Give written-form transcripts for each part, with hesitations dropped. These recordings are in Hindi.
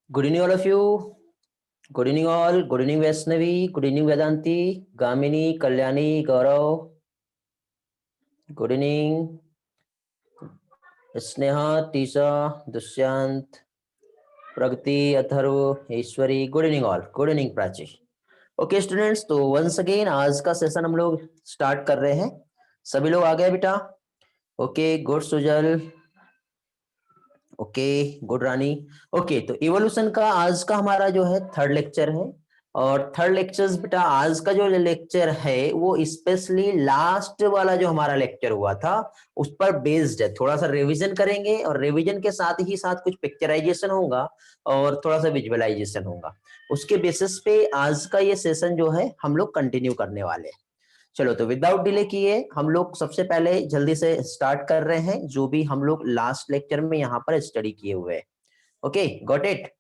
Good evening, all of you. Good evening, all. Good evening, Vaishnavi. Good evening, Vedanti, Gamini, Kalyani, Gaurav. Good evening, Sneha, Tisha, Dushyant, Pragati, Atharv, Ishwari. Good evening, all. Good evening, Prachi. Okay students, तो वंस अगेन आज का सेशन हम लोग स्टार्ट कर रहे हैं। सभी लोग आ गए बेटा? Okay, good Sujal. Okay, good Rani. Okay, तो इवोल्यूशन का आज का हमारा जो है थर्ड लेक्चर है। और थर्ड लेक्चर बेटा, आज का जो लेक्चर है वो स्पेशली लास्ट वाला जो हमारा लेक्चर हुआ था उस पर बेस्ड है। थोड़ा सा रिवीजन करेंगे और रिवीजन के साथ ही साथ कुछ पिक्चराइजेशन होगा और थोड़ा सा विजुअलाइजेशन होगा। उसके बेसिस पे आज का ये सेशन जो है हम लोग कंटिन्यू करने वाले हैं। चलो, तो विदाउट डिले किए हम लोग सबसे पहले जल्दी से स्टार्ट कर रहे हैं जो भी हम लोग लास्ट लेक्चर में यहाँ पर स्टडी किए हुए हैं। Okay, got it.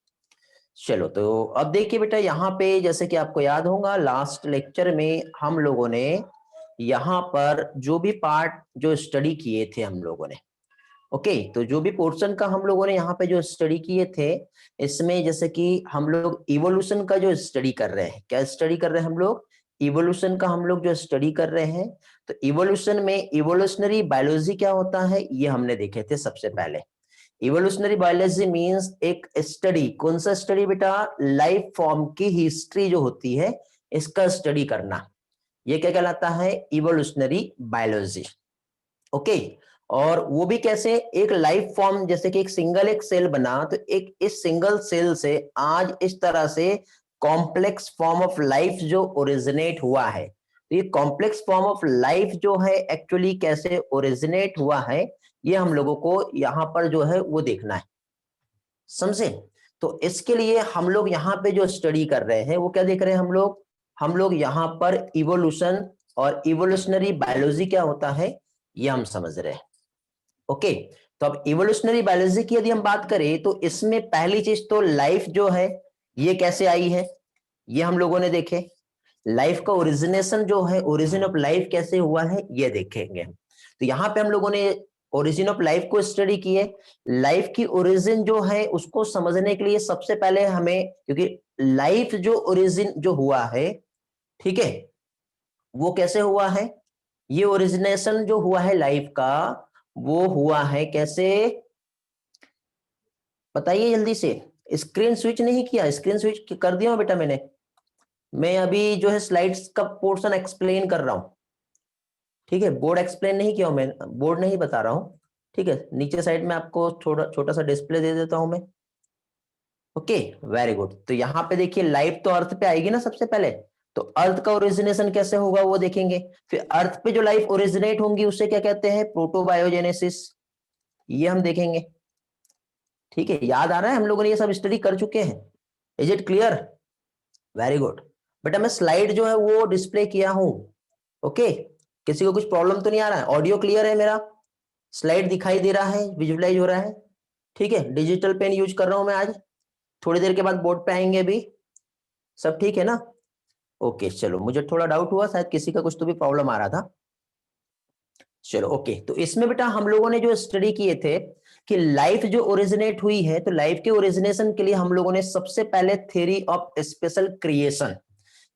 चलो, तो अब देखिए बेटा, यहाँ पे जैसे कि आपको याद होगा लास्ट लेक्चर में हम लोगों ने यहाँ पर जो भी पार्ट जो स्टडी किए थे हम लोगों ने, ओके, तो जो भी पोर्शन का हम लोगों ने यहाँ पे जो स्टडी किए थे, इसमें जैसे कि हम लोग इवोल्यूशन का जो स्टडी कर रहे हैं, क्या स्टडी कर रहे हैं हम लोग? इवोल्यूशन का हम लोग जो स्टडी कर रहे हैं। तो इवोल्यूशन में इवोल्यूशनरी बायोलॉजी क्या होता है ये हमने देखे थे सबसे पहले। इवोल्यूशनरी बायोलॉजी मींस एक स्टडी, कौन सा स्टडी बेटा? लाइफ फॉर्म की हिस्ट्री जो होती है इसका स्टडी करना, ये क्या कहलाता है? Evolutionary biology. ओके, और वो भी कैसे? एक लाइफ फॉर्म, जैसे कि एक सिंगल एक सेल बना, तो एक इस सिंगल सेल से आज इस तरह से कॉम्प्लेक्स फॉर्म ऑफ लाइफ जो ओरिजिनेट हुआ है, तो ये कॉम्प्लेक्स फॉर्म ऑफ लाइफ जो है एक्चुअली कैसे ओरिजिनेट हुआ है ये हम लोगों को यहाँ पर जो है वो देखना है, समझे? तो इसके लिए हम लोग यहाँ पे जो स्टडी कर रहे हैं वो क्या देख रहे हैं हम लोग यहाँ पर इवोल्यूशन और इवोल्यूशनरी बायोलॉजी क्या होता है ये हम समझ रहे हैं। ओके, तो अब इवोल्यूशनरी बायोलॉजी की यदि हम बात करें तो इसमें पहली चीज तो लाइफ जो है ये कैसे आई है ये हम लोगों ने देखे। लाइफ का ओरिजिनेशन जो है, ओरिजिन ऑफ लाइफ कैसे हुआ है ये देखेंगे। तो यहाँ पे हम लोगों ने ओरिजिन ऑफ लाइफ को स्टडी किए। लाइफ की ओरिजिन जो है उसको समझने के लिए सबसे पहले हमें, क्योंकि लाइफ जो ओरिजिन जो हुआ है, ठीक है, वो कैसे हुआ है? ये ओरिजिनेशन जो हुआ है लाइफ का वो हुआ है कैसे? बताइए जल्दी से। स्क्रीन स्विच नहीं किया? स्क्रीन स्विच कर दिया बेटा मैंने। मैं अभी जो है स्लाइड्स का पोर्शन एक्सप्लेन कर रहा हूं, ठीक है, बोर्ड एक्सप्लेन नहीं किया हूं मैं, बोर्ड नहीं बता रहा हूं, ठीक है। नीचे साइड में आपको थोड़ा छोटा सा डिस्प्ले दे देता हूं मैं। Okay, very good. तो यहाँ पे देखिए लाइफ तो अर्थ पे आएगी ना सबसे पहले, तो अर्थ का ओरिजिनेशन कैसे होगा वो देखेंगे। फिर अर्थ पे जो लाइफ ओरिजिनेट होंगी उससे क्या कहते हैं? प्रोटोबायोजेनेसिस, ये हम देखेंगे। ठीक है, याद आ रहा है? हम लोगों ने ये सब स्टडी कर चुके हैं। Is it clear? Very good. बेटा मैं स्लाइड जो है वो डिस्प्ले किया हूं। ओके, किसी को कुछ प्रॉब्लम तो नहीं आ रहा है? ऑडियो क्लियर है मेरा? स्लाइड दिखाई दे रहा है, विजुअलाइज हो रहा है? ठीक है, डिजिटल पेन यूज कर रहा हूं मैं आज, थोड़ी देर के बाद बोर्ड पे आएंगे अभी। सब ठीक है ना? ओके, चलो, मुझे थोड़ा डाउट हुआ शायद किसी का कुछ तो भी प्रॉब्लम आ रहा था। चलो ओके, तो इसमें बेटा हम लोगों ने जो स्टडी किए थे कि लाइफ जो ओरिजिनेट हुई है, तो लाइफ के ओरिजिनेशन के लिए हम लोगों ने सबसे पहले थ्योरी ऑफ स्पेशल क्रिएशन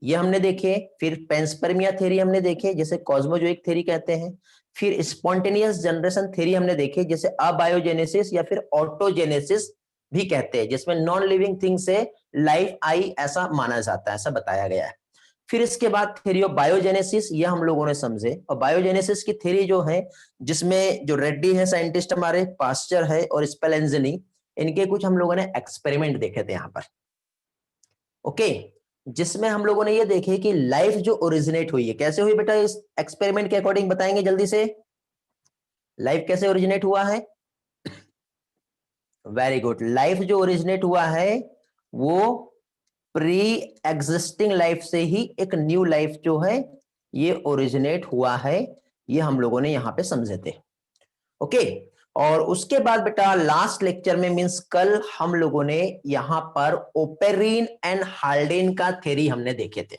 ये हमने देखे। फिर पेंसपर्मिया थ्योरी हमने देखे, जैसे कॉस्मोजोइक थ्योरी कहते हैं। फिर स्पॉन्टेनियस जनरेशन थ्योरी हमने देखे, जैसे अबायोजेनेसिस या फिर ऑटोजेनेसिस भी कहते हैं, जिसमें नॉन लिविंग थिंग से लाइफ आई ऐसा माना जाता है, ऐसा बताया गया है। फिर इसके बाद थ्योरी ऑफ बायोजेनेसिस ये हम लोगों ने समझे, और बायोजेनेसिस की थ्योरी जो है, जिसमें जो रेड्डी है साइंटिस्ट हमारे, पास्चर है और स्पेलेंजनी, इनके कुछ हम लोगों ने एक्सपेरिमेंट देखे थे यहाँ पर। ओके, जिसमें हम लोगों ने ये देखे कि लाइफ जो ओरिजिनेट हुई है कैसे हुई बेटा? इस एक्सपेरिमेंट के अकॉर्डिंग बताएंगे जल्दी से, लाइफ कैसे ओरिजिनेट हुआ है? Very good. लाइफ जो ओरिजिनेट हुआ है वो प्री एग्जिस्टिंग लाइफ से ही एक न्यू लाइफ जो है ये ओरिजिनेट हुआ है, ये हम लोगों ने यहां पे समझे थे। ओके, और उसके बाद बेटा लास्ट लेक्चर में मींस कल हम लोगों ने यहां पर ओपेरिन एंड हाल्डेन का थ्योरी हमने देखे थे।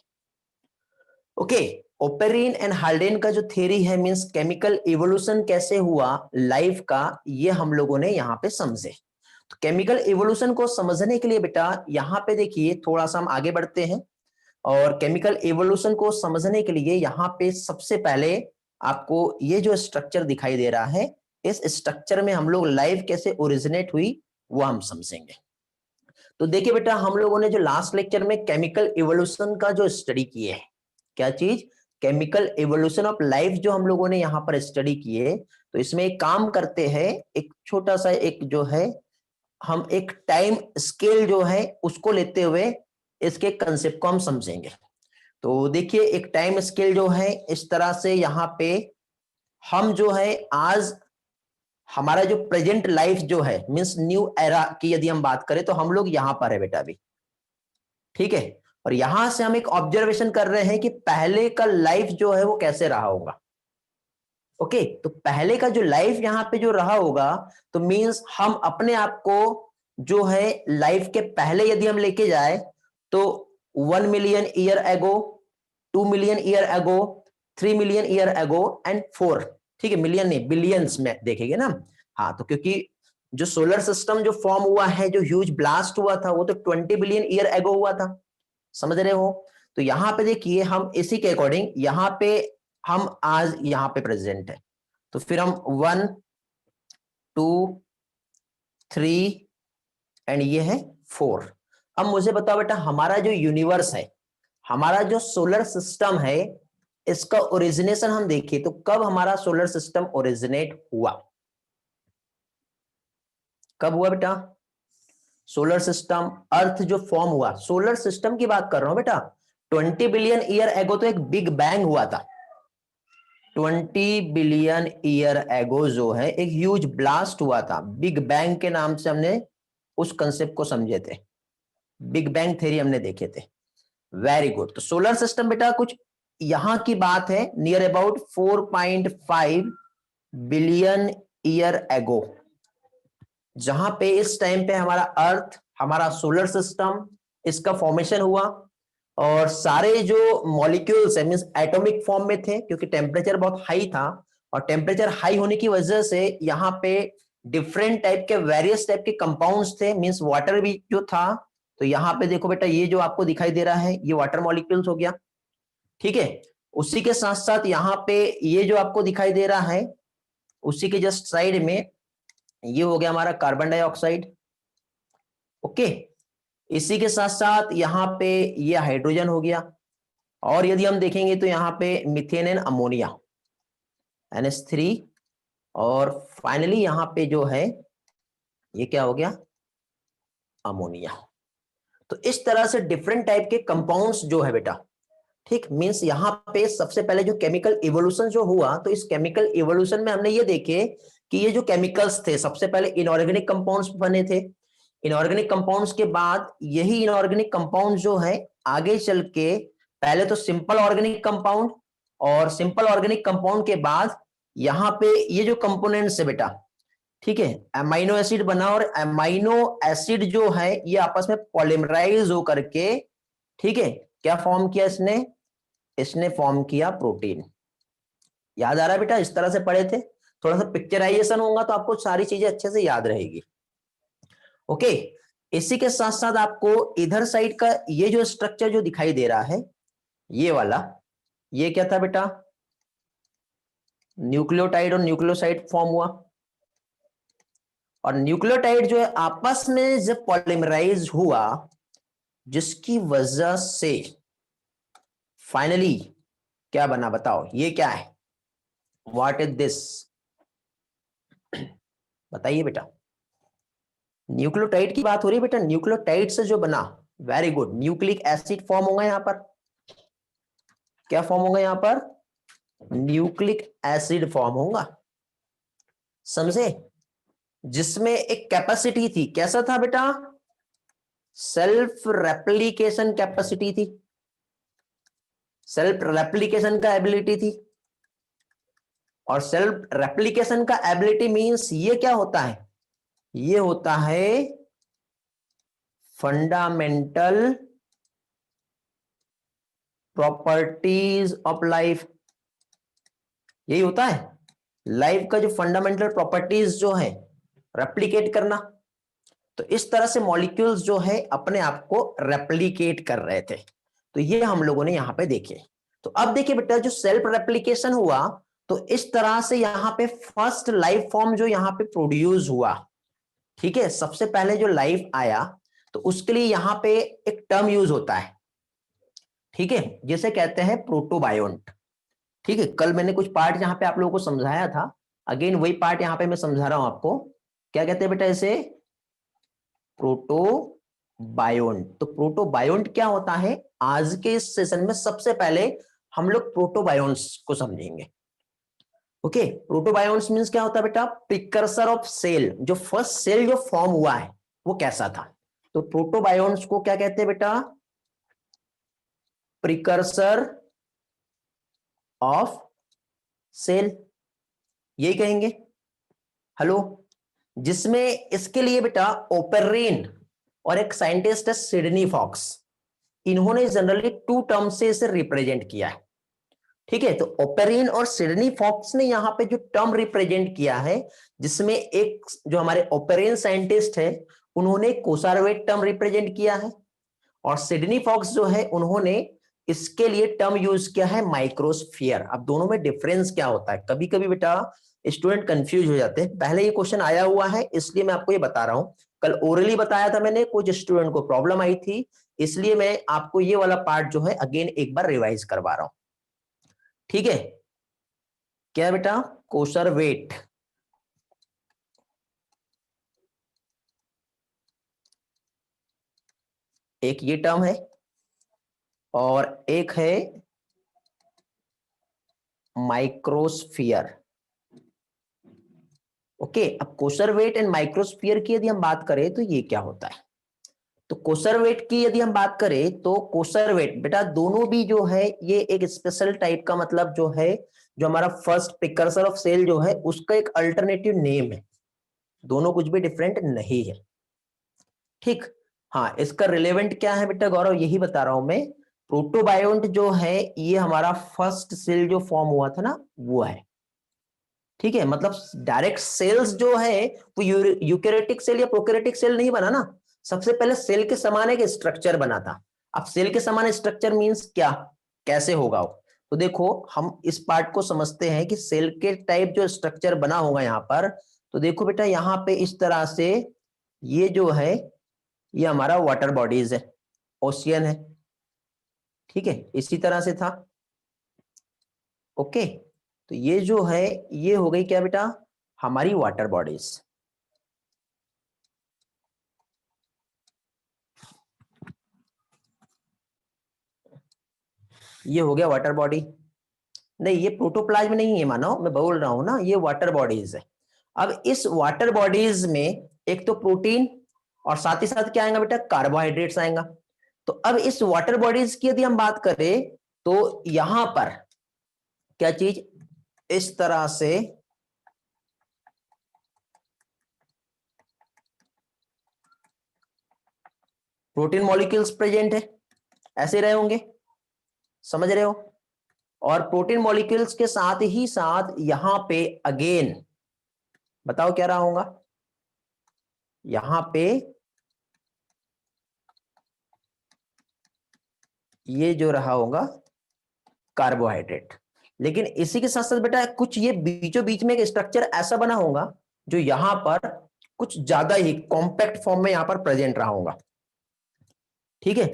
ओके, ओपेरिन एंड हाल्डेन का जो थ्योरी है मींस केमिकल इवोल्यूशन कैसे हुआ लाइफ का, ये हम लोगों ने यहां पे समझे। तो केमिकल इवोल्यूशन को समझने के लिए बेटा यहाँ पे देखिए थोड़ा सा हम आगे बढ़ते हैं, और केमिकल इवोल्यूशन को समझने के लिए यहाँ पे सबसे पहले आपको ये जो स्ट्रक्चर दिखाई दे रहा है, इस स्ट्रक्चर में हम लोग लाइफ कैसे ओरिजिनेट हुई वो हम समझेंगे। तो देखिए बेटा, हम लोगों ने जो लास्ट लेक्चर में केमिकल इवोल्यूशन का जो स्टडी किए है, क्या चीज, केमिकल इवोल्यूशन ऑफ लाइफ जो हम लोगों ने यहाँ पर स्टडी किए, तो इसमें एक काम करते हैं, एक छोटा सा एक जो है, हम एक टाइम स्केल जो है उसको लेते हुए इसके कंसेप्ट को हम समझेंगे। तो देखिए एक टाइम स्केल जो है इस तरह से यहाँ पे हम जो है आज हमारा जो प्रेजेंट लाइफ जो है मींस न्यू एरा की यदि हम बात करें तो हम लोग यहां पर है बेटा अभी, ठीक है। और यहां से हम एक ऑब्जर्वेशन कर रहे हैं कि पहले का लाइफ जो है वो कैसे रहा होगा। ओके, तो पहले का जो लाइफ यहाँ पे जो रहा होगा, तो मींस हम अपने आप को जो है लाइफ के पहले यदि हम लेके जाए तो 1 million year ago, 2 million year ago, 3 million year ago and 4, ठीक है, मिलियन नहीं बिलियंस में देखेंगे ना। हाँ, तो क्योंकि जो सोलर सिस्टम जो फॉर्म हुआ है, जो ह्यूज ब्लास्ट हुआ था, वो तो 20 बिलियन ईयर एगो हुआ था, समझ रहे हो। तो यहाँ पे देखिए हम इसी के अकॉर्डिंग यहाँ पे हम आज यहाँ पे प्रेजेंट है, तो फिर हम 1 2 3 एंड ये है 4। अब मुझे बताओ बेटा, हमारा जो यूनिवर्स है, हमारा जो सोलर सिस्टम है, इसका ओरिजिनेशन हम देखें तो कब हमारा सोलर सिस्टम ओरिजिनेट हुआ, कब हुआ बेटा सोलर सिस्टम, अर्थ जो फॉर्म हुआ, सोलर सिस्टम की बात कर रहा हूं बेटा। 20 बिलियन ईयर एगो तो एक बिग बैंग हुआ था, 20 बिलियन ईयर एगो जो है एक ह्यूज ब्लास्ट हुआ था, बिग बैंग के नाम से हमने उस कंसेप्ट को समझे थे, बिग बैंग थ्योरी हमने देखे थे। Very good. तो सोलर सिस्टम बेटा कुछ यहां की बात है, near about 4.5 billion year ago, जहां पे इस टाइम पे हमारा अर्थ, हमारा सोलर सिस्टम, इसका फॉर्मेशन हुआ, और सारे जो मॉलिक्यूल्स है मींस एटॉमिक फॉर्म में थे, क्योंकि टेम्परेचर बहुत हाई था, और टेम्परेचर हाई होने की वजह से यहाँ पे डिफरेंट टाइप के वेरियस टाइप के कंपाउंड्स थे, मींस वाटर भी जो था। तो यहाँ पे देखो बेटा, ये जो आपको दिखाई दे रहा है ये वाटर मॉलिक्यूल्स हो गया, ठीक है। उसी के साथ साथ यहाँ पे ये जो आपको दिखाई दे रहा है, उसी के जस्ट साइड में ये हो गया हमारा कार्बन डाइऑक्साइड, ओके। इसी के साथ साथ यहाँ पे ये हाइड्रोजन हो गया, और यदि हम देखेंगे तो यहाँ पे मीथेन एंड अमोनिया NH3, और फाइनली यहाँ पे जो है ये क्या हो गया, अमोनिया। तो इस तरह से डिफरेंट टाइप के कंपाउंड्स जो है बेटा, ठीक, मींस यहाँ पे सबसे पहले जो केमिकल इवोल्यूशन जो हुआ, तो इस केमिकल इवोल्यूशन में हमने ये देखे कि ये जो केमिकल्स थे सबसे पहले इनऑर्गेनिक कंपाउंड्स बने थे, इनऑर्गेनिक कंपाउंड्स के बाद यही इनऑर्गेनिक कंपाउंड जो है आगे चल के पहले तो सिंपल ऑर्गेनिक कंपाउंड, और सिंपल ऑर्गेनिक कंपाउंड के बाद यहाँ पे ये जो कंपोनेंट्स है बेटा, ठीक है, अमाइनो एसिड बना, और अमाइनो एसिड जो है ये आपस में पॉलीमराइज हो करके, ठीक है, क्या फॉर्म किया इसने, इसने फॉर्म किया प्रोटीन। याद आ रहा है बेटा, इस तरह से पढ़े थे, थोड़ा सा पिक्चराइजेशन होगा तो आपको सारी चीजें अच्छे से याद रहेगी, ओके। इसी के साथ साथ आपको इधर साइड का ये जो स्ट्रक्चर जो दिखाई दे रहा है, ये वाला, ये क्या था बेटा, न्यूक्लियोटाइड और न्यूक्लियोसाइड फॉर्म हुआ, और न्यूक्लियोटाइड जो है आपस में जब पॉलीमराइज हुआ, जिसकी वजह से फाइनली क्या बना, बताओ ये क्या है, व्हाट इज दिस, बताइए बेटा। न्यूक्लियोटाइड की बात हो रही है बेटा, न्यूक्लियोटाइड से जो बना, very good, nucleic acid form होगा यहां पर, क्या फॉर्म होगा यहां पर, न्यूक्लिक एसिड फॉर्म होगा, समझे, जिसमें एक कैपेसिटी थी, कैसा था बेटा, सेल्फ रेप्लिकेशन कैपेसिटी थी, सेल्फ रेप्लिकेशन का एबिलिटी थी। और सेल्फ रेप्लिकेशन का एबिलिटी मींस ये क्या होता है, ये होता है फंडामेंटल प्रॉपर्टीज ऑफ लाइफ, यही होता है लाइफ का जो फंडामेंटल प्रॉपर्टीज जो है, रेप्लिकेट करना। तो इस तरह से मॉलिक्यूल्स जो है अपने आप को रेप्लिकेट कर रहे थे। तो ये हम लोगों ने यहाँ पे देखे। तो अब देखिए बेटा, जो सेल्फ रेप्लिकेशन हुआ तो इस तरह से यहाँ पे फर्स्ट लाइफ फॉर्म जो यहाँ पे प्रोड्यूस हुआ, ठीक है, सबसे पहले जो लाइफ आया तो उसके लिए यहाँ पे एक टर्म यूज होता है, ठीक है, जिसे कहते हैं प्रोटोबायोंट। ठीक है, कल मैंने कुछ पार्ट यहाँ पे आप लोगों को समझाया था, अगेन वही पार्ट यहाँ पे मैं समझा रहा हूं आपको। क्या कहते हैं बेटा इसे? प्रोटोबायोंट। तो प्रोटोबायोंट क्या होता है, आज के इस सेशन में सबसे पहले हम लोग प्रोटोबायोंट्स को समझेंगे। ओके, प्रोटोबायोंट्स मींस क्या होता है बेटा? Precursor of cell. जो फर्स्ट सेल जो फॉर्म हुआ है वो कैसा था? तो प्रोटोबायोंट्स को क्या कहते हैं बेटा? प्रिकर्सर ऑफ सेल, यही कहेंगे। हेलो, जिसमें इसके लिए बेटा ओपेरिन और एक साइंटिस्ट है सिडनी फॉक्स, इन्होंने जनरली टू टर्म से इसे रिप्रेजेंट किया है। ठीक है, तो ओपेरिन और सिडनी फॉक्स ने यहां पे जो टर्म रिप्रेजेंट किया है, जिसमें एक जो हमारे ओपेरिन साइंटिस्ट है उन्होंने कोसारवेट टर्म रिप्रेजेंट किया है, और सिडनी फॉक्स जो है उन्होंने इसके लिए टर्म यूज किया है माइक्रोस्फीयर। अब दोनों में डिफरेंस क्या होता है? कभी कभी बेटा स्टूडेंट कंफ्यूज हो जाते हैं, पहले ये क्वेश्चन आया हुआ है इसलिए मैं आपको ये बता रहा हूं। कल ओरली बताया था मैंने, कुछ स्टूडेंट को प्रॉब्लम आई थी, इसलिए मैं आपको ये वाला पार्ट जो है अगेन एक बार रिवाइज करवा रहा हूं। ठीक है, क्या है बेटा? कोसरवेट, एक ये टर्म है और एक है माइक्रोस्फीयर। ओके, अब कोसरवेट एंड माइक्रोस्फीयर की यदि हम बात करें तो ये क्या होता है? तो कोसरवेट की यदि हम बात करें तो कोसरवेट बेटा दोनों भी जो है ये एक स्पेशल टाइप का, मतलब जो है जो हमारा फर्स्ट प्रिकर्सर ऑफ सेल जो है उसका एक अल्टरनेटिव नेम है, दोनों कुछ भी डिफरेंट नहीं है। ठीक, हाँ, इसका रिलेवेंट क्या है बेटा गौरव, यही बता रहा हूं मैं। प्रोटोबायोंट जो है ये हमारा फर्स्ट सेल जो फॉर्म हुआ था ना वो है। ठीक है, मतलब डायरेक्ट सेल्स जो है वो यूकेरियोटिक सेल या प्रोकैरियोटिक सेल नहीं बना ना, सबसे पहले सेल के समान एक स्ट्रक्चर बना था। अब सेल के समान स्ट्रक्चर मींस क्या, कैसे होगा वो? तो देखो हम इस पार्ट को समझते हैं कि सेल के टाइप जो स्ट्रक्चर बना होगा यहाँ पर, तो देखो बेटा यहाँ पे इस तरह से ये जो है ये हमारा वाटर बॉडीज है, ओशियन है। ठीक है, इसी तरह से था। ओके, तो ये जो है ये हो गई क्या बेटा? हमारी वाटर बॉडीज। ये हो गया वाटर बॉडी। नहीं, ये प्रोटोप्लाज्म नहीं है, मानो मैं बोल रहा हूं ना, ये वाटर बॉडीज है। अब इस वाटर बॉडीज में एक तो प्रोटीन और साथ ही साथ क्या आएगा बेटा? कार्बोहाइड्रेट्स आएगा। तो अब इस वाटर बॉडीज की यदि हम बात करें तो यहां पर क्या चीज, इस तरह से प्रोटीन मॉलिक्यूल्स प्रेजेंट है, ऐसे रहे होंगे, समझ रहे हो? और प्रोटीन मॉलिक्यूल्स के साथ ही साथ यहां पे अगेन बताओ क्या रहा होगा? यहां पे ये जो रहा होगा कार्बोहाइड्रेट। लेकिन इसी के साथ साथ बेटा कुछ ये बीचों बीच में एक स्ट्रक्चर ऐसा बना होगा जो यहां पर कुछ ज्यादा ही कॉम्पैक्ट फॉर्म में यहां पर प्रेजेंट रहा होगा। ठीक है,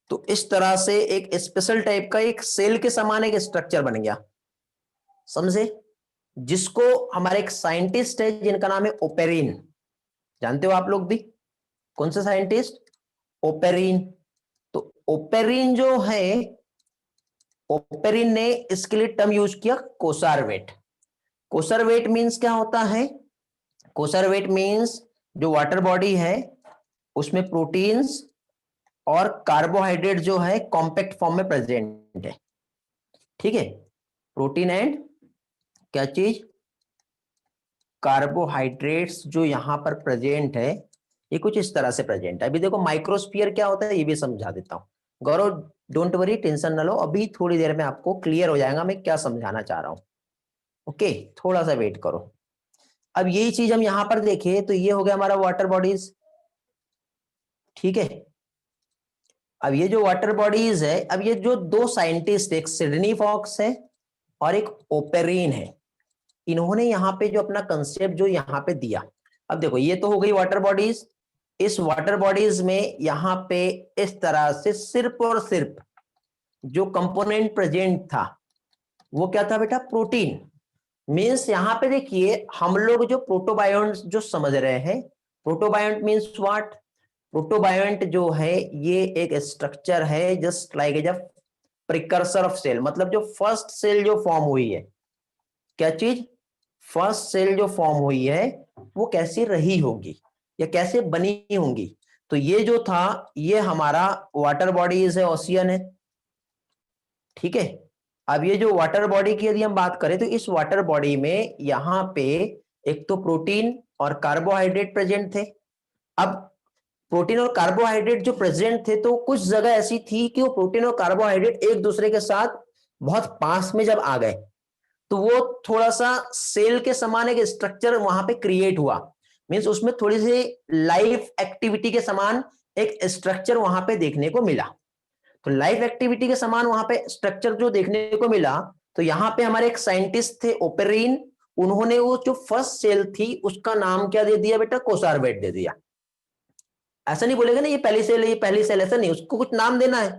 तो इस तरह से एक स्पेशल टाइप का एक सेल के समान एक स्ट्रक्चर बन गया, समझे? जिसको हमारे एक साइंटिस्ट है जिनका नाम है ओपेरिन, जानते हो आप लोग भी? कौन सा साइंटिस्ट? ओपेरिन। तो ओपेरिन जो है, ओपेरिन ने इसके लिए टर्म यूज किया कोसारवेट। कोसारवेट मींस क्या होता है? कोसारवेट मींस जो वाटर बॉडी है उसमें प्रोटीन्स और कार्बोहाइड्रेट जो है कॉम्पैक्ट फॉर्म में प्रेजेंट है। ठीक है, प्रोटीन एंड क्या चीज? कार्बोहाइड्रेट्स जो यहां पर प्रेजेंट है ये कुछ इस तरह से प्रेजेंट है। अभी देखो माइक्रोस्फीयर क्या होता है ये भी समझा देता हूं। गौरव डोंट वरी, टेंशन ना लो, अभी थोड़ी देर में आपको क्लियर हो जाएगा मैं क्या समझाना चाह रहा हूं। ओके, थोड़ा सा वेट करो। अब यही चीज हम यहां पर देखें तो ये हो गया हमारा वाटर बॉडीज। ठीक है। अब ये जो वाटर बॉडीज है, अब ये जो दो साइंटिस्ट, एक सिडनी फॉक्स है और एक ओपेरिन है, इन्होंने यहाँ पे जो अपना कंसेप्ट जो यहाँ पे दिया, अब देखो ये तो हो गई वाटर बॉडीज। इस वाटर बॉडीज में यहाँ पे इस तरह से सिर्फ और सिर्फ जो कंपोनेंट प्रेजेंट था वो क्या था बेटा, प्रोटीन। मींस यहाँ पे देखिए हम लोग जो प्रोटोबायोंट जो समझ रहे हैं, प्रोटोबायोंट मींस व्हाट, प्रोटोबायोंट जो है ये एक स्ट्रक्चर है just like as a precursor of cell, मतलब जो फर्स्ट सेल जो फॉर्म हुई है, क्या चीज, फर्स्ट सेल जो फॉर्म हुई है वो कैसी रही होगी या कैसे बनी होंगी। तो ये जो था ये हमारा वाटर बॉडीज है, ओशियन है, ठीक है। अब ये जो वाटर बॉडी की यदि हम बात करें तो इस वाटर बॉडी में यहाँ पे एक तो प्रोटीन और कार्बोहाइड्रेट प्रेजेंट थे। अब प्रोटीन और कार्बोहाइड्रेट जो प्रेजेंट थे तो कुछ जगह ऐसी थी कि वो प्रोटीन और कार्बोहाइड्रेट एक दूसरे के साथ बहुत पास में जब आ गए तो वो थोड़ा सा सेल के समान एक स्ट्रक्चर वहां पे क्रिएट हुआ। मींस उसमें थोड़ी सी लाइफ एक्टिविटी के समान एक स्ट्रक्चर वहां पे देखने को मिला। तो लाइफ एक्टिविटी के समान वहां पे स्ट्रक्चर जो देखने को मिला, तो यहाँ पे हमारे एक साइंटिस्ट थे ओपेरिन, उन्होंने वो जो फर्स्ट सेल थी उसका नाम क्या दे दिया बेटा, कोसार्बेट दे दिया। ऐसा नहीं बोलेगा ना ये पहली सेल है, ये पहली सेल, ऐसा नहीं, उसको कुछ नाम देना है।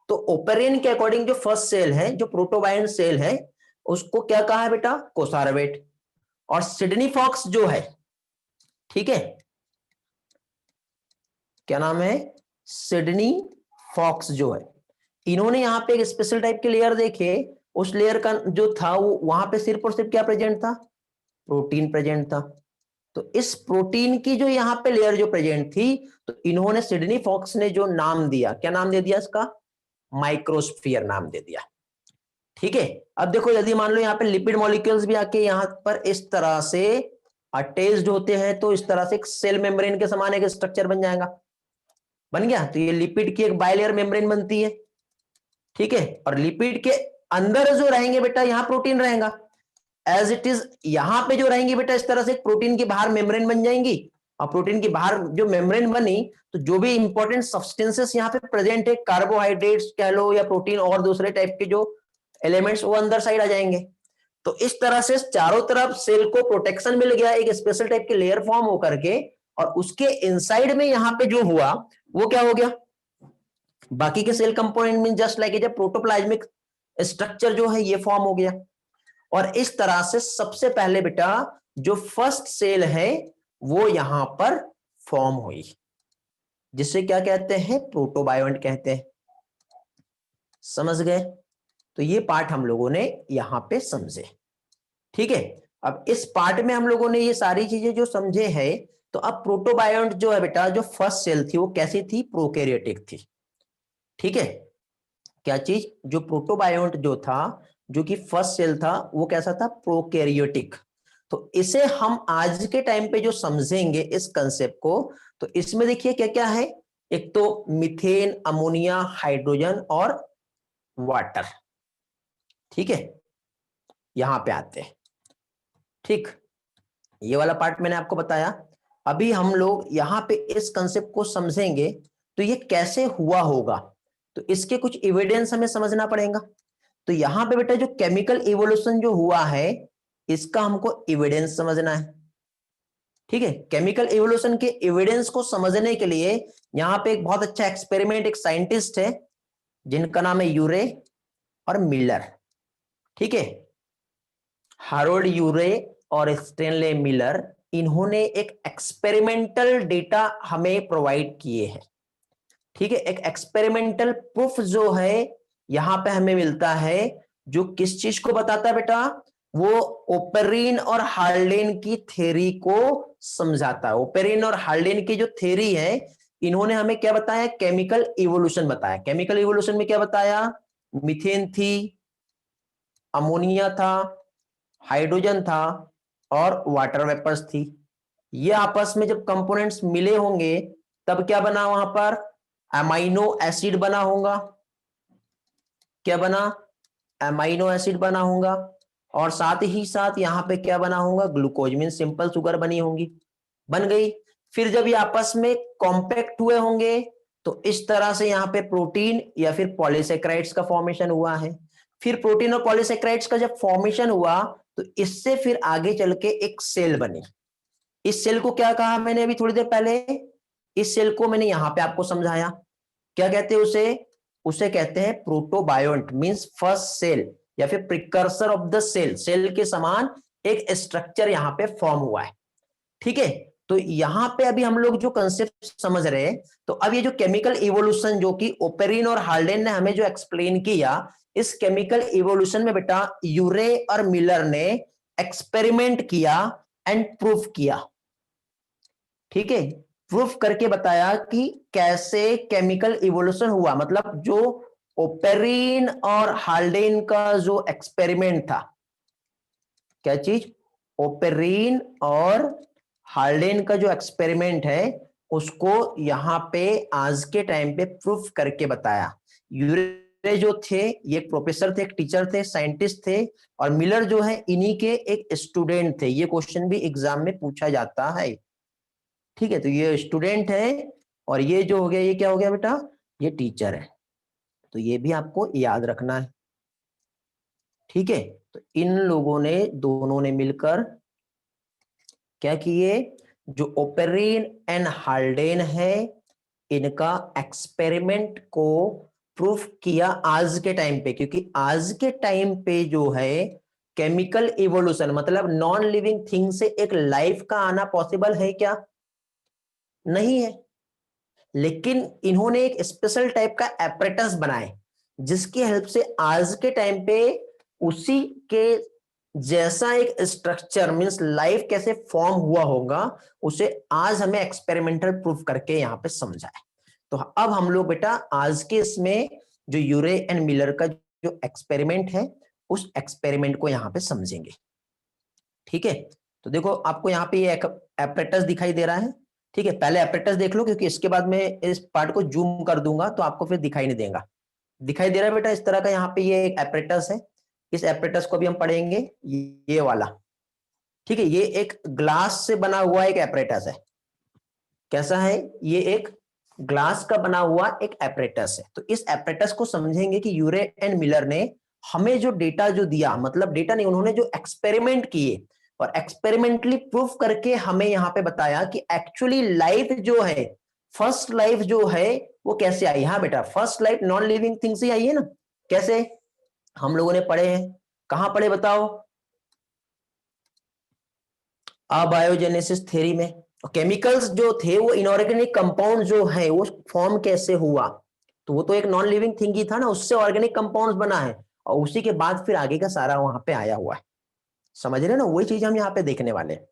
तो ओपेरिन के अकॉर्डिंग जो फर्स्ट सेल है, जो प्रोटोबायंट सेल है, उसको क्या कहा है बेटा, कोसार्बेट। और सिडनी फॉक्स जो है, ठीक है, क्या नाम है, सिडनी फॉक्स जो है, इन्होंने यहाँ पे एक स्पेशल टाइप के लेयर देखे। उस लेयर का जो था वो वहां पे सिर्फ और सिर्फ क्या प्रेजेंट था, प्रोटीन प्रेजेंट था। तो इस प्रोटीन की जो यहाँ पे लेयर जो प्रेजेंट थी, तो इन्होंने सिडनी फॉक्स ने जो नाम दिया, क्या नाम दे दिया इसका, माइक्रोस्फीयर नाम दे दिया, ठीक है। अब देखो यदि मान लो यहाँ पे लिपिड मॉलिक्यूल्स भी आके यहाँ पर इस तरह से अटैच्ड होते हैं तो इस तरह से एक सेल मेम्ब्रेन के समान एक स्ट्रक्चर बन जाएगा, बन गया। तो ये लिपिड की एक बायलेयर मेम्ब्रेन बनती है, ठीक है। और लिपिड के अंदर जो रहेंगे बेटा यहाँ प्रोटीन रहेगा एज इट इज, यहाँ पे जो रहेंगी बेटा इस तरह से प्रोटीन की बाहर मेम्ब्रेन बन जाएंगी। और प्रोटीन की बाहर जो मेम्ब्रेन बनी तो जो भी इंपॉर्टेंट सब्सटेंसेस यहाँ पे प्रेजेंट है, कार्बोहाइड्रेट्स कह लो या प्रोटीन और दूसरे टाइप के जो एलिमेंट्स, वो अंदर साइड आ जाएंगे। तो इस तरह से चारों तरफ सेल को प्रोटेक्शन मिल गया एक स्पेशल टाइप के लेयर फॉर्म होकर के, और उसके इनसाइड में यहाँ पे जो हुआ वो क्या हो गया, बाकी के सेल कंपोनेंट में just like a protoplasmic structure जो है ये फॉर्म हो गया। और इस तरह से सबसे पहले बेटा जो फर्स्ट सेल है वो यहां पर फॉर्म हुई, जिसे क्या कहते हैं, प्रोटोबायोंट कहते हैं। समझ गए। तो ये पार्ट हम लोगों ने यहां पे समझे, ठीक है। अब इस पार्ट में हम लोगों ने ये सारी चीजें जो समझे हैं, तो अब प्रोटोबायोंट जो है बेटा, जो फर्स्ट सेल थी वो कैसी थी, प्रोकैरियोटिक थी, ठीक है। क्या चीज, जो प्रोटोबायोंट जो था, जो कि फर्स्ट सेल था, वो कैसा था, प्रोकैरियोटिक। तो इसे हम आज के टाइम पे जो समझेंगे इस कंसेप्ट को, तो इसमें देखिए क्या क्या है, एक तो मीथेन, अमोनिया, हाइड्रोजन और वाटर, ठीक है। यहां पे आते हैं, ठीक, ये वाला पार्ट मैंने आपको बताया। अभी हम लोग यहां पे इस कंसेप्ट को समझेंगे तो ये कैसे हुआ होगा, तो इसके कुछ एविडेंस हमें समझना पड़ेगा। तो यहां पे बेटा जो केमिकल इवोल्यूशन जो हुआ है इसका हमको एविडेंस समझना है, ठीक है। केमिकल इवोल्यूशन के एविडेंस को समझने के लिए यहां पे एक बहुत अच्छा एक्सपेरिमेंट, एक साइंटिस्ट है जिनका नाम है यूरे और मिलर, ठीक है। हारोल्ड यूरे और स्टेनले मिलर, इन्होंने एक एक्सपेरिमेंटल डेटा हमें प्रोवाइड किए हैं, ठीक है। एक एक्सपेरिमेंटल प्रूफ जो है यहां पे हमें मिलता है, जो किस चीज को बताता है बेटा, वो ओपेरिन और हार्लेन की थ्योरी को समझाता है। ओपेरिन और हार्लेन की जो थ्योरी है, इन्होंने हमें क्या बताया, केमिकल इवोल्यूशन बताया। केमिकल इवोल्यूशन में क्या बताया, मीथेन थी, अमोनिया था, हाइड्रोजन था और वाटर वेपर्स थी। ये आपस में जब कंपोनेंट्स मिले होंगे तब क्या बना, वहां पर अमाइनो एसिड बना होगा। क्या बना, अमाइनो एसिड बना होगा। और साथ ही साथ यहां पे क्या बना होगा, ग्लूकोज मीन सिंपल शुगर बनी होंगी, बन गई। फिर जब ये आपस में कॉम्पैक्ट हुए होंगे तो इस तरह से यहाँ पे प्रोटीन या फिर पॉलीसेक्राइड्स का फॉर्मेशन हुआ है। फिर प्रोटीन और पॉलीसेक्राइड्स का जब फॉर्मेशन हुआ तो इससे फिर आगे चल के एक सेल बनी। इस सेल को क्या कहा मैंने अभी थोड़ी देर पहले, इस सेल को मैंने यहां पे आपको समझाया, क्या कहते हैं उसे, उसे कहते हैं प्रोटोबायोंट, मींस फर्स्ट सेल या फिर precursor of the cell. Cell के समान एक स्ट्रक्चर यहां पे फॉर्म हुआ है। ठीक है, तो यहां पे अभी हम लोग जो कंसेप्ट समझ रहे हैं, तो अब ये जो केमिकल इवोल्यूशन जो कि ओपेरिन और हाल्डेन ने हमें जो एक्सप्लेन किया, इस केमिकल इवोल्यूशन में बेटा यूरे और मिलर ने एक्सपेरिमेंट किया एंड प्रूफ किया। ठीक है, प्रूफ करके बताया कि कैसे केमिकल इवोल्यूशन हुआ, मतलब जो ओपेरिन और हाल्डेन का जो एक्सपेरिमेंट था, क्या चीज, ओपेरिन और हाल्डेन का जो एक्सपेरिमेंट है उसको यहां पे आज के टाइम पे प्रूफ करके बताया। यूरे जो थे ये प्रोफेसर थे, एक टीचर थे, साइंटिस्ट थे, और मिलर जो है इन्हीं के एक स्टूडेंट थे। ये क्वेश्चन भी एग्जाम में पूछा जाता है। ठीक है, तो ये स्टूडेंट है और ये जो हो गया, ये क्या हो गया बेटा, ये टीचर है। तो ये भी आपको याद रखना है। ठीक है, तो इन लोगों ने, दोनों ने मिलकर क्या किए, जो ओपेरिन एंड हाल्डेन है इनका एक्सपेरिमेंट को प्रूफ किया आज के टाइम पे। क्योंकि आज के टाइम पे जो है केमिकल इवोल्यूशन मतलब नॉन लिविंग थिंग से एक लाइफ का आना पॉसिबल है क्या, नहीं है। लेकिन इन्होंने एक स्पेशल टाइप का एपरेटस बनाए जिसकी हेल्प से आज के टाइम पे उसी के जैसा एक स्ट्रक्चर मींस लाइफ कैसे फॉर्म हुआ होगा उसे आज हमें एक्सपेरिमेंटल प्रूफ करके यहां पे समझा है। तो अब हम लोग बेटा आज के इसमें जो यूरे एंड मिलर का जो एक्सपेरिमेंट है उस एक्सपेरिमेंट को यहां पे समझेंगे। ठीक है, तो देखो आपको यहाँ पे ये एपरेटस दिखाई दे रहा है। ठीक है, पहले एपरेटस देख लो क्योंकि इसके बाद मैं इस पार्ट को जूम कर दूंगा तो आपको फिर दिखाई नहीं देगा। दिखाई दे रहा है बेटा इस तरह का, यहाँ पे ये एक एपरेटस है। इस एपरेटस को भी हम पढ़ेंगे, ये वाला। ठीक है, ये एक ग्लास से बना हुआ एक एपरेटस है। कैसा है, ये एक ग्लास का बना हुआ एक एपरेटस है। तो इस एपरेटस को समझेंगे कि यूरे एंड मिलर ने हमें जो डेटा जो दिया, मतलब डेटा नहीं, उन्होंने जो एक्सपेरिमेंट किए और एक्सपेरिमेंटली प्रूफ करके हमें यहां पे बताया कि एक्चुअली लाइफ जो है, फर्स्ट लाइफ जो है वो कैसे आई। हाँ बेटा, first life non living thing से आई है ना। कैसे, हम लोगों ने पढ़े हैं, कहां पढ़े बताओ, अबायोजेनेसिस थ्योरी में। केमिकल्स जो थे वो इनऑर्गेनिक कंपाउंड जो है वो फॉर्म कैसे हुआ, तो वो तो एक नॉन लिविंग थिंग ही था ना, उससे ऑर्गेनिक कंपाउंड्स बना है और उसी के बाद फिर आगे का सारा वहां पे आया हुआ है। समझ रहे ना, वही चीज हम यहाँ पे देखने वाले हैं।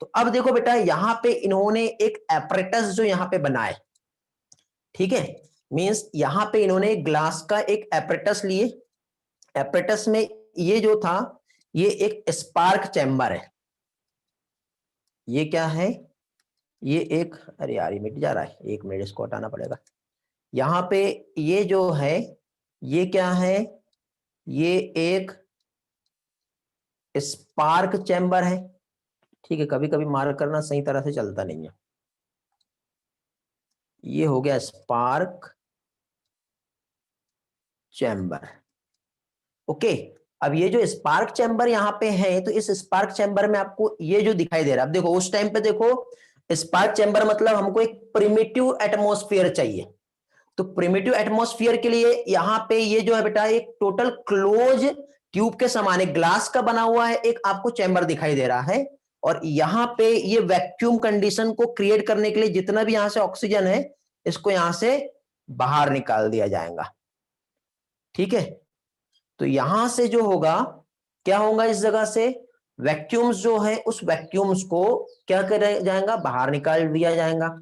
तो अब देखो बेटा यहाँ पे इन्होंने एक एपरेटस जो यहाँ पे बनाए। ठीक है, मींस यहाँ पे इन्होंने ग्लास का एक एपरेटस लिए। एपरेटस में ये जो था ये एक स्पार्क चैम्बर है। ये क्या है, ये एक, अरे यार ये मिट जा रहा है, एक मिनट इसको हटाना पड़ेगा। यहाँ पे ये जो है ये क्या है, ये एक स्पार्क चैम्बर है। ठीक है, कभी कभी मार्क करना सही तरह से चलता नहीं है। ये हो गया स्पार्क चैम्बर। ओके, अब ये जो स्पार्क चैम्बर यहाँ पे है तो इस स्पार्क चैम्बर में आपको ये जो दिखाई दे रहा है, अब देखो उस टाइम पे देखो स्पार्क चैम्बर मतलब हमको एक प्रिमिटिव एटमॉस्फेयर चाहिए। तो प्रिमिटिव एटमॉस्फेयर के लिए यहाँ पे ये जो है बेटा एक टोटल क्लोज ट्यूब के समान एक ग्लास का बना हुआ है एक आपको चैम्बर दिखाई दे रहा है। और यहाँ पे ये वैक्यूम कंडीशन को क्रिएट करने के लिए जितना भी यहां से ऑक्सीजन है इसको यहां से बाहर निकाल दिया जाएगा। ठीक है, तो यहां से जो होगा, क्या होगा इस जगह से, वैक्यूम्स जो है उस वैक्यूम्स को क्या कर जाएगा, बाहर निकाल दिया जाएगा।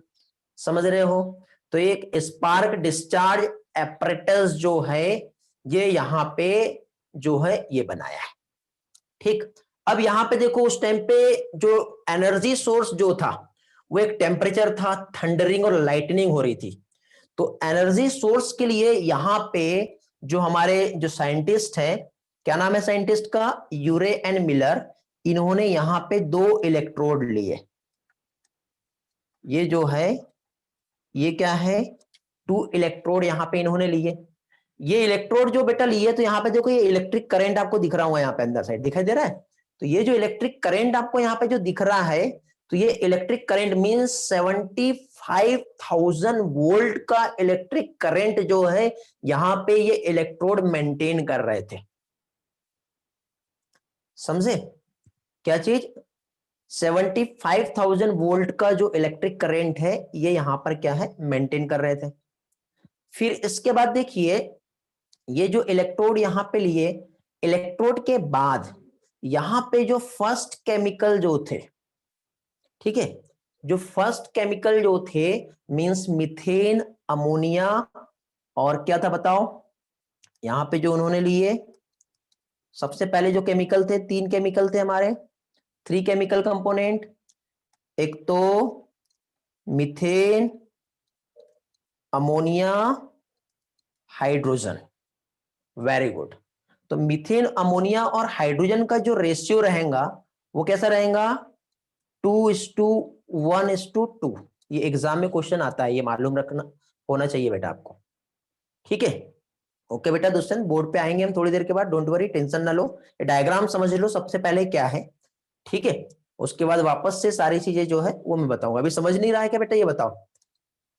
समझ रहे हो, तो एक स्पार्क डिस्चार्ज एपरेटस जो है ये यहां पे जो है ये बनाया है। ठीक, अब यहां पे देखो उस टाइम पे जो एनर्जी सोर्स जो था वो एक टेम्परेचर था, थंडरिंग और लाइटनिंग हो रही थी। तो एनर्जी सोर्स के लिए यहां पे जो हमारे जो साइंटिस्ट है, क्या नाम है साइंटिस्ट का, यूरे एंड मिलर, इन्होंने यहां पे 2 इलेक्ट्रोड लिए। ये जो है ये क्या है, 2 इलेक्ट्रोड यहाँ पे इन्होंने लिए। ये इलेक्ट्रोड जो बेटा लिए, तो यहाँ पे देखो ये इलेक्ट्रिक करंट आपको दिख रहा हुआ यहाँ पे अंदर साइड दिखाई दे रहा है। तो ये जो इलेक्ट्रिक करंट आपको यहाँ पे जो दिख रहा है, तो ये इलेक्ट्रिक करंट मींस 75,000 वोल्ट का इलेक्ट्रिक करंट जो है यहाँ पे ये इलेक्ट्रोड मेंटेन कर रहे थे। समझे क्या चीज? 75,000 वोल्ट का जो इलेक्ट्रिक करंट है ये यहां पर क्या है, मेंटेन कर रहे थे। फिर इसके बाद देखिए ये जो इलेक्ट्रोड यहां पे लिए, इलेक्ट्रोड के बाद यहां पे जो फर्स्ट केमिकल जो थे, ठीक है, जो फर्स्ट केमिकल जो थे मींस मीथेन, अमोनिया और क्या था बताओ, यहां पे जो उन्होंने लिए सबसे पहले जो केमिकल थे, 3 केमिकल थे हमारे, 3 केमिकल कंपोनेंट, एक तो methane, ammonia, hydrogen. Very good. तो मीथेन, अमोनिया और हाइड्रोजन का जो रेशियो रहेगा वो कैसा रहेगा, 2:1:2। ये एग्जाम में क्वेश्चन आता है, ये मालूम रखना होना चाहिए बेटा आपको, ठीक है। ओके बेटा दोस्तों, बोर्ड पे आएंगे हम थोड़ी देर के बाद, डोंट वरी, टेंशन ना लो। ये डायग्राम समझ लो सबसे पहले क्या है, ठीक है। उसके बाद वापस से सारी चीजें जो है वो मैं बताऊंगा। अभी समझ नहीं रहा है क्या बेटा, ये बताओ,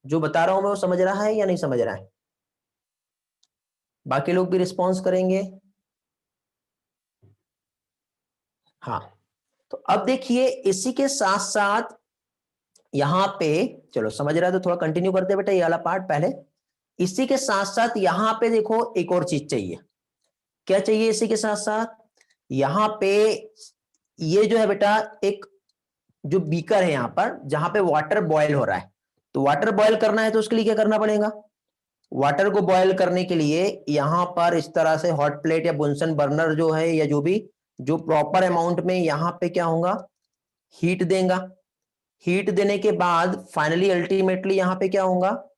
जो बता रहा हूं मैं वो समझ रहा है या नहीं समझ रहा है? बाकी लोग भी रिस्पॉन्स करेंगे। हाँ, तो अब देखिए इसी के साथ साथ यहां पे, चलो समझ रहा है तो थोड़ा कंटिन्यू करते हैं बेटा ये वाला पार्ट पहले। इसी के साथ साथ यहां पे देखो एक और चीज चाहिए। क्या चाहिए इसी के साथ साथ? यहां पे ये जो है बेटा एक जो बीकर है यहां पर जहां पे वाटर बॉयल हो रहा है, तो वाटर बॉयल करना है तो उसके लिए क्या करना पड़ेगा? वाटर को बॉयल करने के लिए यहां पर इस तरह से हॉट प्लेट या बुनसन बर्नर जो है या जो भी, जो प्रॉपर अमाउंट में यहां पे क्या होगा, हीट देगा। हीट देने के बाद फाइनली अल्टीमेटली यहां पे क्या होगा,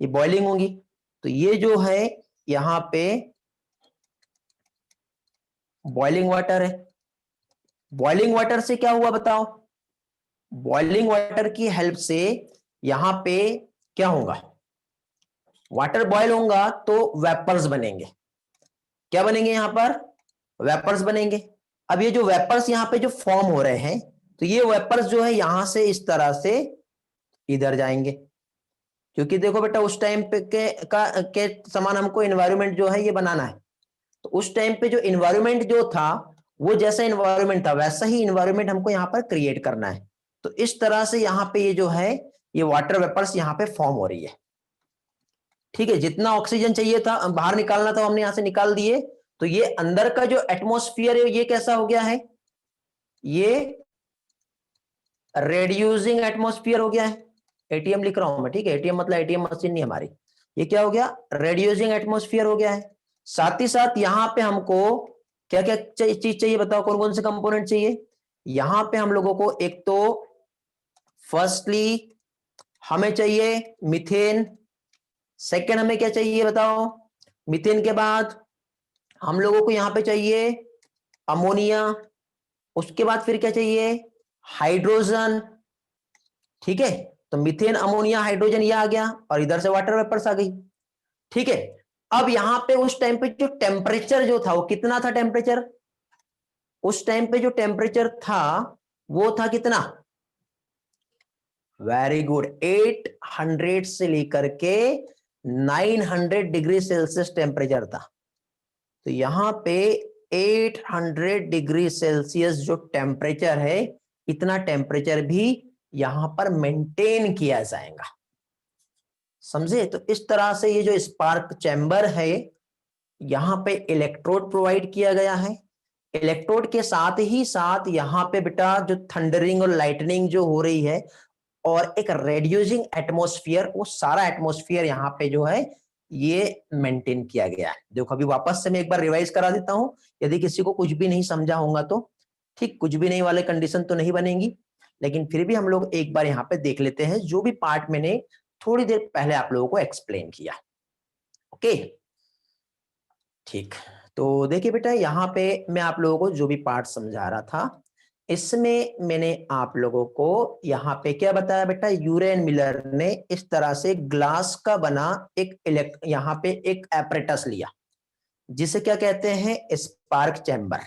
ये बॉइलिंग होगी। तो ये जो है यहां पे बॉइलिंग वाटर है। बॉइलिंग वाटर से क्या हुआ बताओ? बॉइलिंग वाटर की हेल्प से यहां पे क्या होगा, वाटर बॉयल होगा तो वेपर्स बनेंगे। क्या बनेंगे यहां पर? वेपर्स बनेंगे। अब ये जो वेपर्स यहां पे जो फॉर्म हो रहे हैं, तो ये वेपर्स जो है यहां से इस तरह से इधर जाएंगे, क्योंकि देखो बेटा उस टाइम पे के समान हमको एनवायरनमेंट जो है ये बनाना है। तो उस टाइम पे जो इन्वायरमेंट जो था, वो जैसा इन्वायरमेंट था वैसा ही इन्वायरमेंट हमको यहाँ पर क्रिएट करना है। तो इस तरह से यहाँ पे ये जो है ये वाटर वेपर्स यहाँ पे फॉर्म हो रही है, ठीक है। जितना ऑक्सीजन चाहिए था बाहर निकालना था हमने यहाँ से निकाल दिए। तो ये अंदर का जो एटमॉस्फेयर है ये कैसा हो गया है, ये रेड्यूसिंग एटमॉस्फेयर हो गया है। एटीएम लिख रहा हूं मैं, ठीक है, एटीएम मतलब एटीएम मशीन नहीं हमारी। ये क्या हो गया, रेड्यूसिंग एटमॉस्फेयर हो गया है। साथ ही साथ यहां पे हमको क्या क्या चीज चाहिए बताओ, कौन कौन से कंपोनेंट चाहिए? यहां पे हम लोगों को एक तो फर्स्टली हमें चाहिए मीथेन। सेकेंड हमें क्या चाहिए बताओ, मीथेन के बाद हम लोगों को यहां पे चाहिए अमोनिया। उसके बाद फिर क्या चाहिए, हाइड्रोजन, ठीक है। तो मीथेन, अमोनिया, हाइड्रोजन ये आ गया और इधर से वाटर वेपर्स आ गई, ठीक है। अब यहां पे उस टाइम पे जो टेम्परेचर जो था वो कितना था, टेम्परेचर उस टाइम पे जो टेम्परेचर था वो था कितना, वेरी गुड, 800 से लेकर के 900 डिग्री सेल्सियस टेम्परेचर था। तो यहां पे 800 डिग्री सेल्सियस जो टेम्परेचर है, इतना टेम्परेचर भी यहां पर मेंटेन किया जाएगा। समझे? तो इस तरह से ये जो स्पार्क चैम्बर है, यहां पे इलेक्ट्रोड प्रोवाइड किया गया है। इलेक्ट्रोड के साथ ही साथ यहां पे बेटा जो थंडरिंग और लाइटनिंग जो हो रही है और एक रेड्यूसिंग एटमॉस्फेयर, वो सारा एटमॉस्फेयर यहाँ पे जो है ये मेंटेन किया गया है। देखो अभी वापस से मैं एक बार रिवाइज करा देता हूं, यदि किसी को कुछ भी नहीं समझा होगा तो ठीक, कुछ भी नहीं वाले कंडीशन तो नहीं बनेगी, लेकिन फिर भी हम लोग एक बार यहाँ पे देख लेते हैं जो भी पार्ट मैंने थोड़ी देर पहले आप लोगों को एक्सप्लेन किया। ओके, ठीक। तो देखिए बेटा यहाँ पे मैं आप लोगों को जो भी पार्ट समझा रहा था, इसमें मैंने आप लोगों को यहाँ पे क्या बताया बेटा, यूरे एंड मिलर ने इस तरह से ग्लास का बना एक यहाँ पे एक एपरेटस लिया, जिसे क्या कहते हैं, स्पार्क चैम्बर।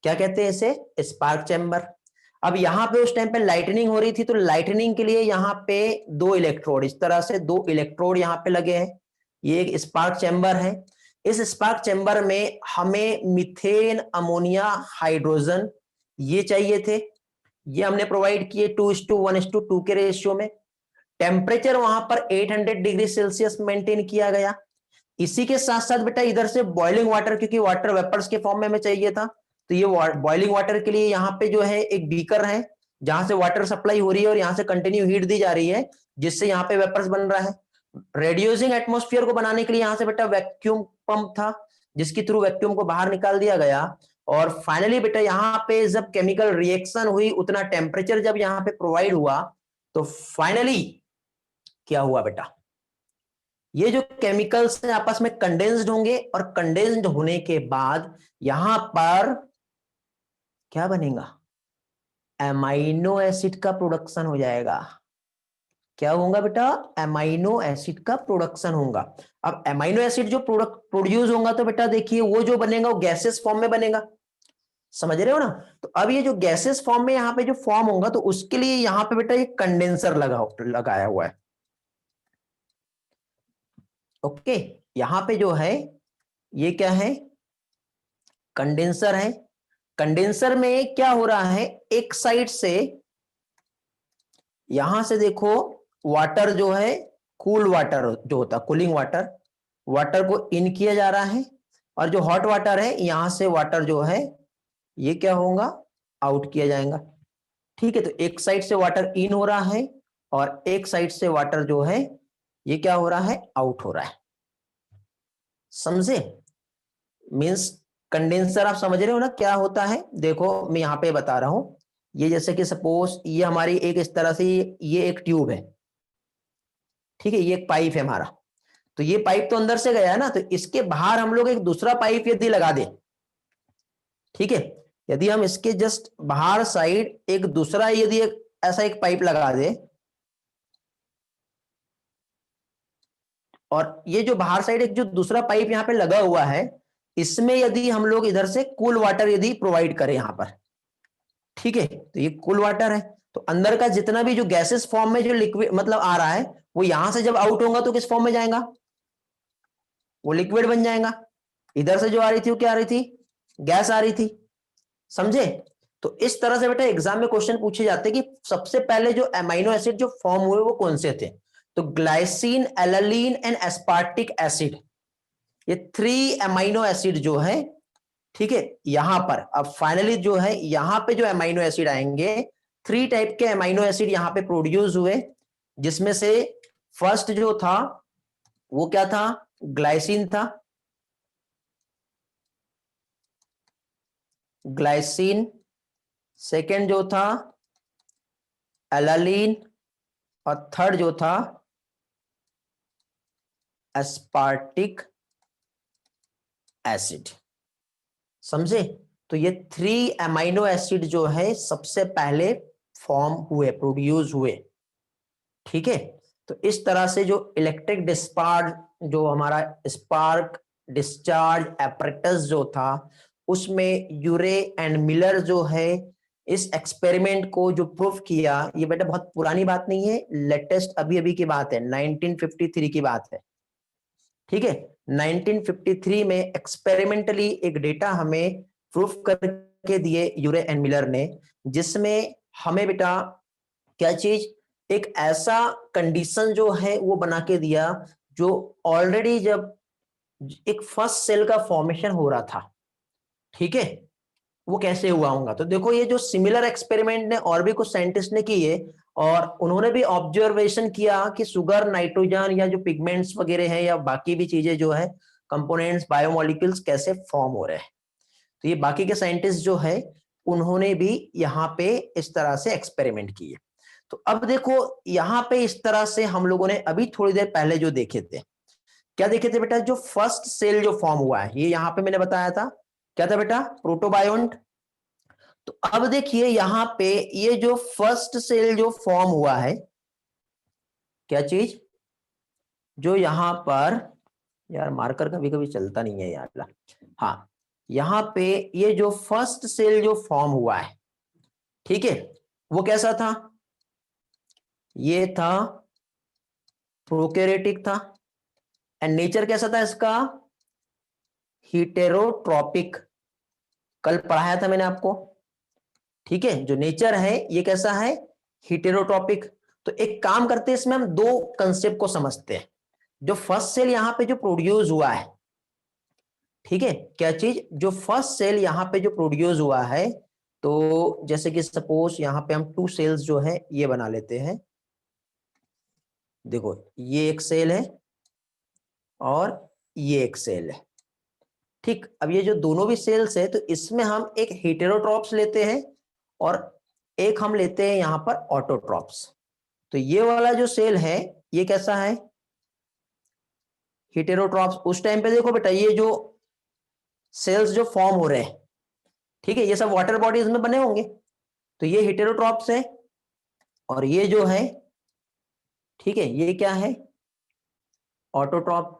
क्या कहते हैं इसे, स्पार्क चैम्बर। अब यहाँ पे उस टाइम पे लाइटनिंग हो रही थी, तो लाइटनिंग के लिए यहाँ पे दो इलेक्ट्रोड, इस तरह से दो इलेक्ट्रोड यहाँ पे लगे हैं। ये एक स्पार्क चैम्बर है। इस स्पार्क चैम्बर में हमें मीथेन, अमोनिया, हाइड्रोजन ये चाहिए थे। ये हमने प्रोवाइड किए 2:1:2 के रेशियो में। टेम्परेचर वहां पर 800 डिग्री सेल्सियस मेंटेन किया गया। इसी के साथ साथ बेटा इधर से बॉइलिंग वाटर, क्योंकि वाटर वेपर्स के फॉर्म में हमें चाहिए था, तो ये बॉइलिंग वाटर के लिए यहाँ पे जो है एक बीकर है, जहां से वाटर सप्लाई हो रही है और यहाँ से कंटिन्यू हीट दी जा रही है, जिससे यहाँ पे वेपर्स बन रहा है। रेड्यूसिंग एटमॉस्फेयर को बनाने के लिए यहाँ से बेटा वैक्यूम पंप था, जिसके थ्रू वैक्यूम को बाहर निकाल दिया गया। और फाइनली बेटा यहाँ पे जब केमिकल रिएक्शन हुई, उतना टेम्परेचर जब यहाँ पे प्रोवाइड हुआ, तो फाइनली क्या हुआ बेटा, ये जो केमिकल्स आपस में कंडेंस्ड होंगे, और कंडेंस्ड होने के बाद यहां पर क्या बनेगा, एमाइनो एसिड का प्रोडक्शन हो जाएगा। क्या होगा बेटा, एमाइनो एसिड का प्रोडक्शन होगा। अब एमाइनो एसिड जो प्रोड्यूस होगा, तो बेटा देखिए वो जो बनेगा वो गैसेस फॉर्म में बनेगा, समझ रहे हो ना। तो अब ये जो गैसेस फॉर्म में यहाँ पे जो फॉर्म होगा, तो उसके लिए यहाँ पे बेटा एक कंडेंसर लगाया हुआ है। ओके, यहां पे जो है ये क्या है, कंडेंसर है। कंडेंसर में क्या हो रहा है, एक साइड से यहां से देखो वाटर जो है, कूल वाटर जो होता है, कूलिंग वाटर, वाटर को इन किया जा रहा है, और जो हॉट वाटर है यहां से वाटर जो है ये क्या होगा, आउट किया जाएगा। ठीक है, तो एक साइड से वाटर इन हो रहा है और एक साइड से वाटर जो है ये क्या हो रहा है, आउट हो रहा है। समझे, मीन्स कंडेंसर आप समझ रहे हो ना क्या होता है। देखो मैं यहां पे बता रहा हूं, ये जैसे कि सपोज ये हमारी एक इस तरह से ये एक ट्यूब है, ठीक है, ये एक पाइप है हमारा। तो ये पाइप तो अंदर से गया है ना, तो इसके बाहर हम लोग एक दूसरा पाइप यदि लगा दें, ठीक है, यदि हम इसके जस्ट बाहर साइड एक दूसरा यदि ऐसा एक पाइप लगा दे, और ये जो बाहर साइड एक जो दूसरा पाइप यहाँ पे लगा हुआ है, इसमें यदि हम लोग इधर से कूल वाटर यदि प्रोवाइड करें यहां पर, ठीक है, तो ये कूल वाटर है, तो अंदर का जितना भी जो गैसेस फॉर्म में जो लिक्विड मतलब आ रहा है, वो यहां से जब आउट होगा तो किस फॉर्म में जाएगा, वो लिक्विड बन जाएगा। इधर से जो आ रही थी वो क्या आ रही थी, गैस आ रही थी। समझे, तो इस तरह से बेटा एग्जाम में क्वेश्चन पूछे जाते हैं कि सबसे पहले जो एमाइनो एसिड जो फॉर्म हुए वो कौन से थे, तो ग्लाइसिन, एलालीन एंड एस्पार्टिक एसिड, ये 3 एमाइनो एसिड जो है, ठीक है, यहां पर अब फाइनली जो है यहां पे जो एमाइनो एसिड आएंगे, 3 टाइप के एमाइनो एसिड यहां पे प्रोड्यूस हुए, जिसमें से फर्स्ट जो था वो क्या था, ग्लाइसिन था, ग्लाइसिन। सेकेंड जो था एलालीन, और थर्ड जो था एस्पार्टिक एसिड। समझे, तो ये 3 एमाइनो एसिड जो है सबसे पहले फॉर्म हुए, प्रोड्यूस हुए। ठीक है, तो इस तरह से जो इलेक्ट्रिक डिस्चार्ज, जो हमारा स्पार्क डिस्चार्ज एपरेटस जो था, उसमें यूरे एंड मिलर जो है इस एक्सपेरिमेंट को जो प्रूफ किया, ये बेटा बहुत पुरानी बात नहीं है, लेटेस्ट अभी अभी की बात है, 1953 की बात है। ठीक है, 1953 में एक्सपेरिमेंटली एक डेटा हमें प्रूफ करके दिए यूरे एंड मिलर ने, जिसमें हमें बेटा क्या चीज, एक ऐसा कंडीशन जो है वो बना के दिया, जो ऑलरेडी जब एक फर्स्ट सेल का फॉर्मेशन हो रहा था, ठीक है, वो कैसे हुआ होगा। तो देखो ये जो सिमिलर एक्सपेरिमेंट ने और भी कुछ साइंटिस्ट ने किए, और उन्होंने भी ऑब्जर्वेशन किया कि शुगर, नाइट्रोजन या जो पिगमेंट्स वगैरह हैं या बाकी भी चीजें जो है कंपोनेंट्स, बायोमोलिक्यूल्स कैसे फॉर्म हो रहे हैं। तो ये बाकी के साइंटिस्ट जो है उन्होंने भी यहाँ पे इस तरह से एक्सपेरिमेंट किए। तो अब देखो यहां पे इस तरह से हम लोगों ने अभी थोड़ी देर पहले जो देखे थे, क्या देखे थे बेटा, जो फर्स्ट सेल जो फॉर्म हुआ है, ये यहां पे मैंने बताया था क्या था बेटा, प्रोटोबायोंट। तो अब देखिए यहां पे ये जो फर्स्ट सेल जो फॉर्म हुआ है, क्या चीज, जो यहां पर, यार मार्कर कभी कभी चलता नहीं है यार। हाँ, यहां पे ये जो फर्स्ट सेल जो फॉर्म हुआ है, ठीक है, वो कैसा था, ये था प्रोकैरियोटिक था। एंड नेचर कैसा था इसका, हीटेरोट्रॉपिक। कल पढ़ाया था मैंने आपको, ठीक है, जो नेचर है ये कैसा है, हीटेरोट्रॉपिक। तो एक काम करते हैं, इसमें हम दो कंसेप्ट को समझते हैं। जो फर्स्ट सेल यहां पे जो प्रोड्यूस हुआ है, ठीक है, क्या चीज, जो फर्स्ट सेल यहां पे जो प्रोड्यूस हुआ है, तो जैसे कि सपोज यहां पे हम टू सेल्स जो है ये बना लेते हैं। देखो ये एक सेल है और ये एक सेल है, ठीक। अब ये जो दोनों भी सेल्स है, तो इसमें हम एक हेटेरोट्रॉप्स लेते हैं और एक हम लेते हैं यहां पर ऑटोट्रॉप्स। तो ये वाला जो सेल है ये कैसा है, हेटेरोट्रॉप्स। उस टाइम पे देखो बेटा, ये जो सेल्स जो फॉर्म हो रहे हैं, ठीक है, ये सब वाटर बॉडीज में बने होंगे, तो ये हेटेरोट्रॉप्स है। और ये जो है, ठीक है, ये क्या है, ऑटोट्रॉप।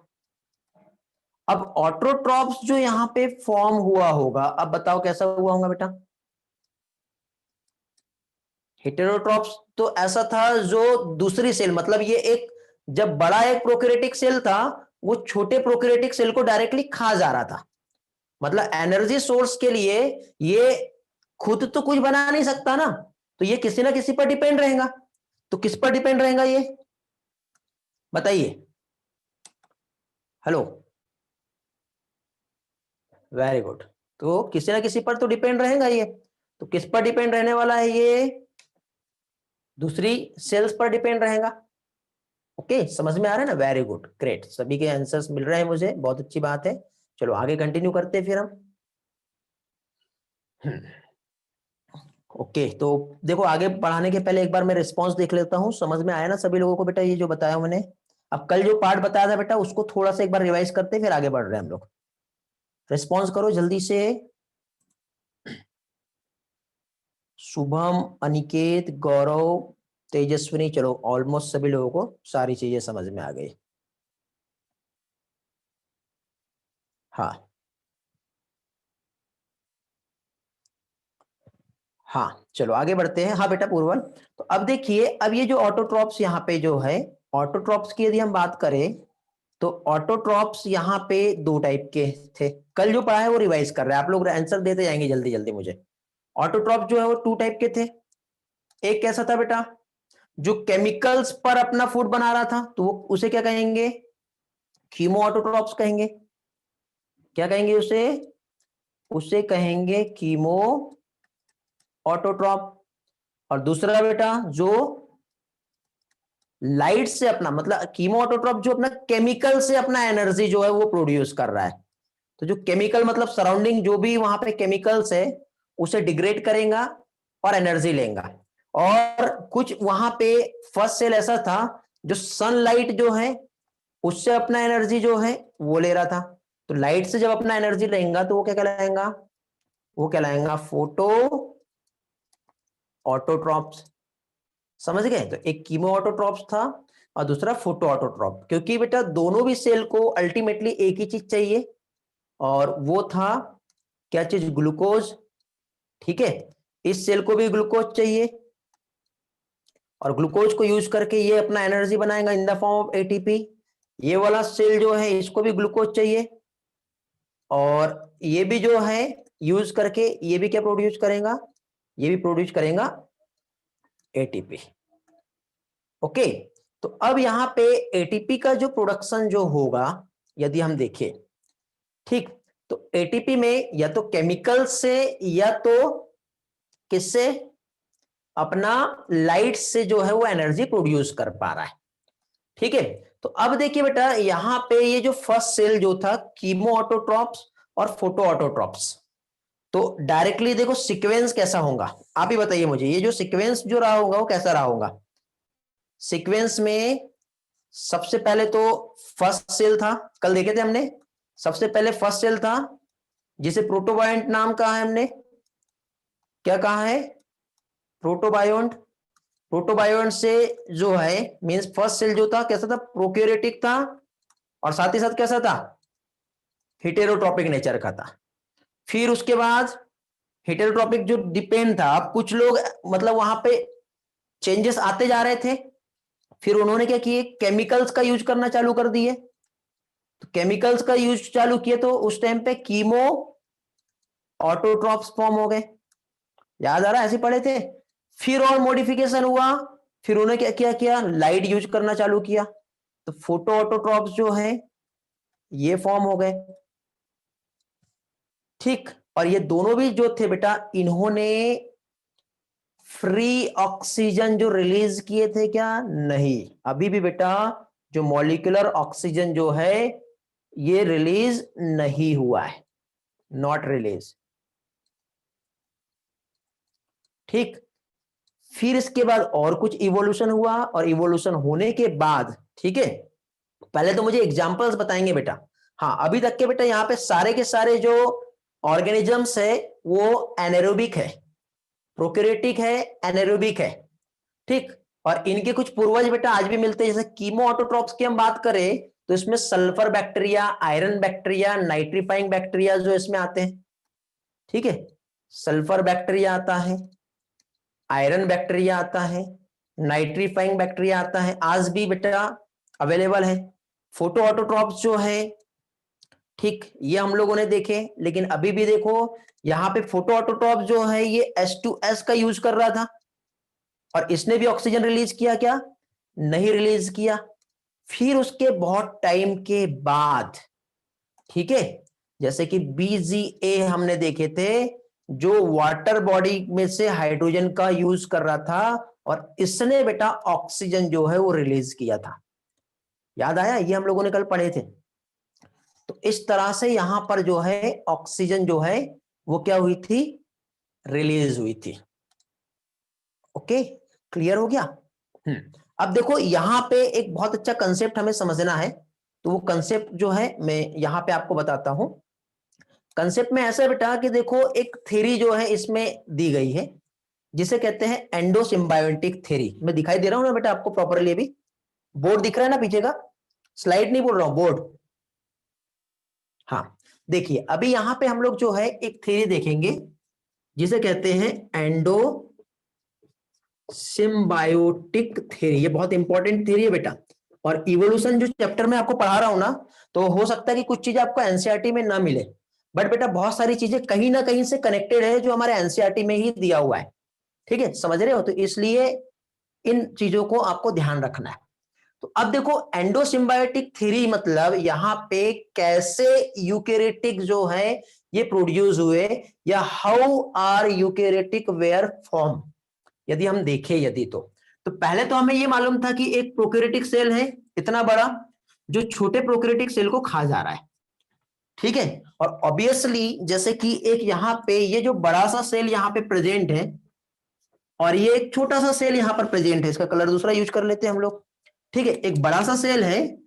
अब ऑटोट्रॉप्स जो यहां पे फॉर्म हुआ होगा, अब बताओ कैसा हुआ होगा बेटा, हेटेरोट्रॉप्स तो ऐसा था जो दूसरी सेल, मतलब ये एक, जब बड़ा एक प्रोकैरियोटिक सेल था, वो छोटे प्रोकैरियोटिक सेल को डायरेक्टली खा जा रहा था। मतलब एनर्जी सोर्स के लिए ये खुद तो कुछ बना नहीं सकता ना, तो ये किसी ना किसी पर डिपेंड रहेगा। तो किस पर डिपेंड रहेगा ये, बताइए, हेलो, वेरी गुड। तो किसी ना किसी पर तो डिपेंड रहेगा ये। तो किस पर डिपेंड रहने वाला है ये, दूसरी सेल्स पर डिपेंड रहेगा। ओके, समझ में आ रहा है ना, वेरी गुड, ग्रेट, सभी के आंसर्स मिल रहे हैं मुझे, बहुत अच्छी बात है। चलो आगे कंटिन्यू करते हैं फिर हम। ओके, तो देखो आगे बढ़ाने के पहले एक बार मैं रिस्पांस देख लेता हूं, समझ में आया ना सभी लोगों को बेटा ये जो बताया मैंने। अब कल जो पार्ट बताया था बेटा, उसको थोड़ा सा एक बार रिवाइज करते फिर आगे बढ़ रहे हैं हम लोग। रिस्पॉन्स करो जल्दी से। शुभम, अनिकेत, गौरव, तेजस्विनी, चलो ऑलमोस्ट सभी लोगों को सारी चीजें समझ में आ गई। हाँ हाँ, चलो आगे बढ़ते हैं। हाँ बेटा पूर्वल, तो अब देखिए, अब ये जो ऑटोट्रॉप्स यहाँ पे जो है, ऑटोट्रॉप्स की यदि हम बात करें, तो ऑटोट्रॉप्स यहाँ पे दो टाइप के थे। कल जो पढ़ा है वो रिवाइज कर रहे हैं आप लोग, आंसर देते जाएंगे जल्दी जल्दी मुझे। ऑटोट्रॉप जो है वो टू टाइप के थे। एक कैसा था बेटा, जो केमिकल्स पर अपना फूड बना रहा था, तो वो उसे क्या कहेंगे, कीमो ऑटोट्रॉप्स कहेंगे। क्या कहेंगे उसे, उसे कहेंगे कीमो ऑटोट्रॉप। और दूसरा बेटा, जो लाइट से अपना, मतलब कीमो ऑटोट्रॉप जो अपना केमिकल से अपना एनर्जी जो है वो प्रोड्यूस कर रहा है। तो जो केमिकल मतलब सराउंडिंग जो भी वहां पे केमिकल्स है, उसे डिग्रेड करेगा और एनर्जी लेगा। और कुछ वहां पे फर्स्ट सेल ऐसा था जो सनलाइट जो है उससे अपना एनर्जी जो है वो ले रहा था। तो लाइट से जब अपना एनर्जी लेगा तो वो क्या कहलाएगा, वो कहलाएगा फोटो ऑटोट्रॉप्स। समझ गए, तो एक कीमो ऑटोट्रॉप्स था और दूसरा फोटो ऑटोट्रॉप, क्योंकि बेटा दोनों भी सेल को अल्टीमेटली एक ही चीज चाहिए, और वो था क्या चीज, ग्लूकोज। ठीक है, इस सेल को भी ग्लूकोज चाहिए, और ग्लूकोज को यूज करके ये अपना एनर्जी बनाएगा in the form of ATP. ये वाला सेल जो है इसको भी ग्लूकोज चाहिए, और ये भी जो है यूज करके ये भी क्या प्रोड्यूस करेगा, ये भी प्रोड्यूस करेगा एटीपी। ओके, तो अब यहां पे एटीपी का जो प्रोडक्शन जो होगा, यदि हम देखें, ठीक, तो एटीपी में या तो केमिकल से या तो किससे, अपना लाइट से जो है वो एनर्जी प्रोड्यूस कर पा रहा है। ठीक है, तो अब देखिए बेटा, यहां पे ये जो फर्स्ट सेल जो था कीमो ऑटोट्रॉप्स और फोटो ऑटोट्रॉप्स, तो डायरेक्टली देखो सीक्वेंस कैसा होगा, आप ही बताइए मुझे, ये जो सीक्वेंस जो रहा होगा वो कैसा रहा होगा। सीक्वेंस में सबसे पहले तो फर्स्ट सेल था, कल देखे थे हमने, सबसे पहले फर्स्ट सेल था जिसे प्रोटोबायंट नाम कहा है हमने। क्या कहा है? प्रोटोबायोन्ट। प्रोटोबायोन्ट से जो है मींस फर्स्ट सेल जो था कैसा था? प्रोकैरियोटिक था, और साथ ही साथ कैसा था? हेटेरोट्रॉपिक नेचर का था। फिर उसके बाद हेटेरोट्रॉपिक जो डिपेंड था, अब कुछ लोग मतलब वहां पे चेंजेस आते जा रहे थे, फिर उन्होंने क्या किए? केमिकल्स का यूज करना चालू कर दिए। तो केमिकल्स का यूज चालू किए तो उस टाइम पे कीमो ऑटोट्रॉप्स फॉर्म हो गए। याद आ रहा है? ऐसे पढ़े थे। फिर और मॉडिफिकेशन हुआ, फिर उन्होंने क्या क्या किया? लाइट यूज करना चालू किया, तो फोटो ऑटोट्रॉप्स जो है ये फॉर्म हो गए। ठीक, और ये दोनों भी जो थे बेटा, इन्होंने फ्री ऑक्सीजन जो रिलीज किए थे क्या? नहीं, अभी भी बेटा जो मॉलिक्यूलर ऑक्सीजन जो है ये रिलीज नहीं हुआ है, नॉट रिलीज। ठीक, फिर इसके बाद और कुछ इवोल्यूशन हुआ, और इवोल्यूशन होने के बाद, ठीक है, पहले तो मुझे एग्जांपल्स बताएंगे बेटा। हाँ, अभी तक के बेटा यहाँ पे सारे के सारे जो ऑर्गेनिजम्स है वो एनारोबिक है, प्रोकैरियोटिक है, एनारोबिक है। ठीक, और इनके कुछ पूर्वज बेटा आज भी मिलते हैं। जैसे कीमो ऑटोट्रॉप्स की हम बात करें तो इसमें sulphur bacteria, iron bacteria, nitrifying bacteria जो इसमें आते हैं। ठीक है, सल्फर बैक्टीरिया आता है, आयरन बैक्टीरिया आता है, नाइट्रीफाइंग बैक्टीरिया आता है, आज भी बेटा अवेलेबल है। फोटो ऑटोट्रॉप्स जो है, ठीक, ये हम लोगों ने देखे, लेकिन अभी भी देखो यहाँ पे फोटो ऑटोट्रॉप जो है ये H2S का यूज कर रहा था, और इसने भी ऑक्सीजन रिलीज किया क्या? नहीं रिलीज किया। फिर उसके बहुत टाइम के बाद, ठीक है, जैसे कि BGA हमने देखे थे, जो वाटर बॉडी में से हाइड्रोजन का यूज कर रहा था, और इसने बेटा ऑक्सीजन जो है वो रिलीज किया था। याद आया? ये हम लोगों ने कल पढ़े थे। तो इस तरह से यहां पर जो है ऑक्सीजन जो है वो क्या हुई थी? रिलीज हुई थी। ओके, क्लियर हो गया? अब देखो यहां पे एक बहुत अच्छा कंसेप्ट हमें समझना है, तो वो कंसेप्ट जो है मैं यहां पे आपको बताता हूं। कंसेप्ट में ऐसा बेटा कि देखो एक थ्योरी जो है इसमें दी गई है, जिसे कहते हैं एंडोसिम्बायोटिक थ्योरी। मैं दिखाई दे रहा हूं ना बेटा आपको प्रॉपरली? अभी बोर्ड दिख रहा है ना पीछे का? स्लाइड नहीं बोल रहा हूं, बोर्ड। हाँ, देखिए अभी यहां पे हम लोग जो है एक थ्योरी देखेंगे जिसे कहते हैं एंडो सिम्बायोटिक थ्योरी। ये बहुत इंपॉर्टेंट थ्योरी है बेटा, और इवोल्यूशन जो चैप्टर में आपको पढ़ा रहा हूं ना, तो हो सकता है कि कुछ चीजें आपको एनसीईआरटी में ना मिले, बट बेटा बहुत सारी चीजें कहीं ना कहीं से कनेक्टेड है जो हमारे एनसीईआरटी में ही दिया हुआ है। ठीक है, समझ रहे हो? तो इसलिए इन चीजों को आपको ध्यान रखना है। तो अब देखो एंडोसिम्बायोटिक थ्योरी मतलब यहाँ पे कैसे यूकेरियोटिक जो है ये प्रोड्यूस हुए, या how are eukaryotic were form. यदि हम देखें यदि तो पहले तो हमें ये मालूम था कि एक प्रोकैरियोटिक सेल है इतना बड़ा जो छोटे प्रोकैरियोटिक सेल को खा जा रहा है। ठीक है, और ऑब्वियसली जैसे कि एक यहाँ पे ये जो बड़ा सा सेल यहाँ पे प्रेजेंट है, और ये एक छोटा सा सेल यहाँ पर प्रेजेंट है, इसका कलर दूसरा यूज कर लेते हैं हम लोग। ठीक है, एक बड़ा सा सेल है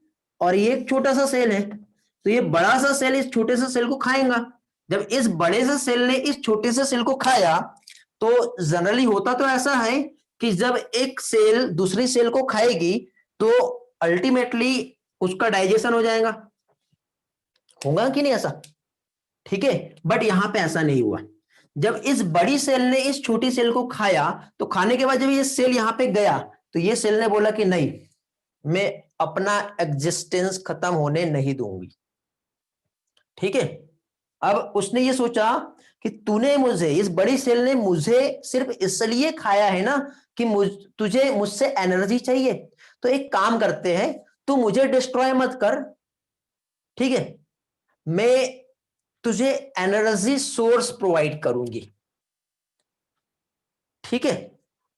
और ये एक छोटा सा सेल है, तो ये बड़ा सा सेल इस छोटे से सेल को खाएगा। जब इस बड़े से सेल ने इस छोटे से सेल को खाया, तो जनरली होता तो ऐसा है कि जब एक सेल दूसरी सेल को खाएगी तो अल्टीमेटली उसका डाइजेशन हो जाएगा, होगा कि नहीं ऐसा? ठीक है, बट यहां पे ऐसा नहीं हुआ। जब इस बड़ी सेल ने इस छोटी सेल को खाया, तो खाने के बाद जब ये सेल यहां पे गया, तो ये सेल ने बोला कि नहीं, मैं अपना एग्जिस्टेंस खत्म होने नहीं दूंगी। ठीक है, अब उसने ये सोचा कि तूने मुझे, इस बड़ी सेल ने मुझे सिर्फ इसलिए खाया है ना कि तुझे मुझसे एनर्जी चाहिए, तो एक काम करते हैं, तू मुझे डिस्ट्रॉय मत कर, ठीक है, मैं तुझे एनर्जी सोर्स प्रोवाइड करूंगी। ठीक है,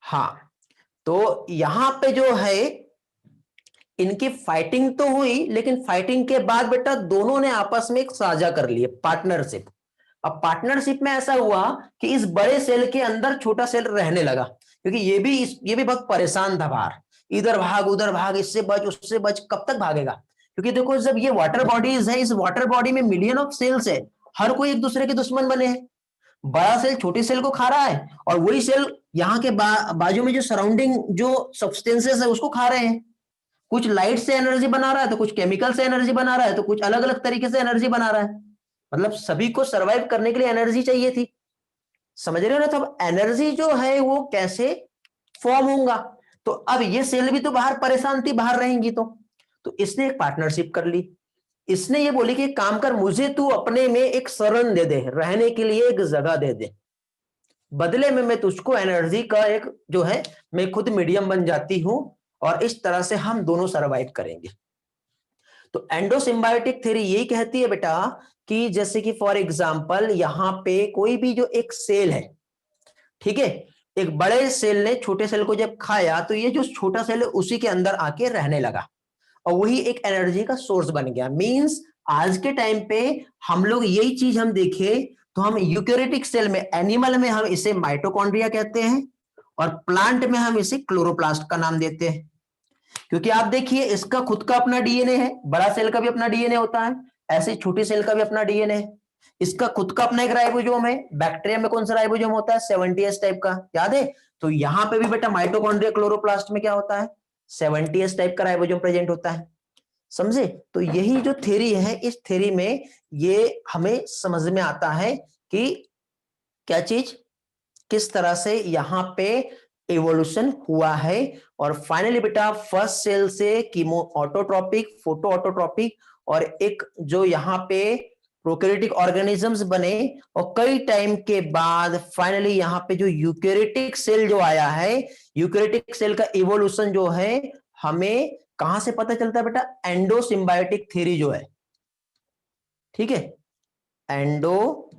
हाँ, तो यहां पे जो है इनकी फाइटिंग तो हुई, लेकिन फाइटिंग के बाद बेटा दोनों ने आपस में एक साझा कर लिए, पार्टनरशिप। अब पार्टनरशिप में ऐसा हुआ कि इस बड़े सेल के अंदर छोटा सेल रहने लगा, क्योंकि ये भी बहुत परेशान था बाहर, इधर भाग उधर भाग, इससे बच उससे बच, कब तक भागेगा? क्योंकि देखो जब ये वाटर बॉडीज है, इस वाटर बॉडी में मिलियन ऑफ सेल्स है, हर कोई एक दूसरे के दुश्मन बने हैं, बड़ा सेल छोटी सेल को खा रहा है और वही सेल यहाँ के बाजू में जो सराउंडिंग जो सब्सटेंसेस है उसको खा रहे हैं। कुछ लाइट से एनर्जी बना रहा है तो कुछ केमिकल से एनर्जी बना रहा है तो कुछ अलग अलग तरीके से एनर्जी बना रहा है। मतलब सभी को सरवाइव करने के लिए एनर्जी चाहिए थी। समझ रहे हो ना? तब एनर्जी जो है वो कैसे फॉर्म होगा? तो अब ये सेल भी तो बाहर परेशान थी, बाहर रहेंगी तो इसने एक पार्टनरशिप कर ली। इसने ये बोली कि काम कर, मुझे तू अपने में एक शरण दे दे, रहने के लिए एक जगह दे दे, बदले में मैं तुझको एनर्जी का एक जो है मैं खुद मीडियम बन जाती हूं और इस तरह से हम दोनों सरवाइव करेंगे। तो एंडोसिम्बायोटिक थ्योरी यही कहती है बेटा कि जैसे कि फॉर एग्जांपल यहां पे कोई भी जो एक सेल है, ठीक है, एक बड़े सेल ने छोटे सेल को जब खाया तो ये जो छोटा सेल है उसी के अंदर आके रहने लगा और वही एक एनर्जी का सोर्स बन गया। मींस आज के टाइम पे हम लोग यही चीज हम देखें तो हम यूकेरियोटिक सेल में, एनिमल में हम इसे माइटोकॉन्ड्रिया कहते हैं और प्लांट में हम इसे क्लोरोप्लास्ट का नाम देते हैं। क्योंकि आप देखिए इसका खुद का अपना डीएनए है, बड़ा सेल का भी अपना डीएनए होता है, ऐसे छोटी सेल का भी अपना डीएनए है। इसका खुद का अपना एक राइबोसोम है। बैक्टीरिया में कौन सा राइबोसोम होता है? 70S टाइप का, याद है? तो यहां पे भी बेटा माइटोकॉन्ड्रिया क्लोरोप्लास्ट में क्या होता है? 70S टाइप का राइबोसोम प्रेजेंट होता है। समझे? तो यही जो थ्योरी है, इस थ्योरी में ये हमें समझ में आता है कि क्या चीज किस तरह से यहां पे इवोल्यूशन हुआ है। और फाइनली बेटा फर्स्ट सेल से कीमो ऑटोट्रोपिक, फोटो ऑटोट्रोपिक और एक जो यहां पे प्रोकैरियोटिक ऑर्गेनिजम्स बने और कई टाइम के बाद फाइनली यहां पे जो यूकेरियोटिक सेल जो आया है, यूकेरियोटिक सेल का इवोल्यूशन जो है हमें कहां से पता चलता है बेटा? एंडोसिम्बायोटिक थ्योरी जो है, ठीक है, एंडो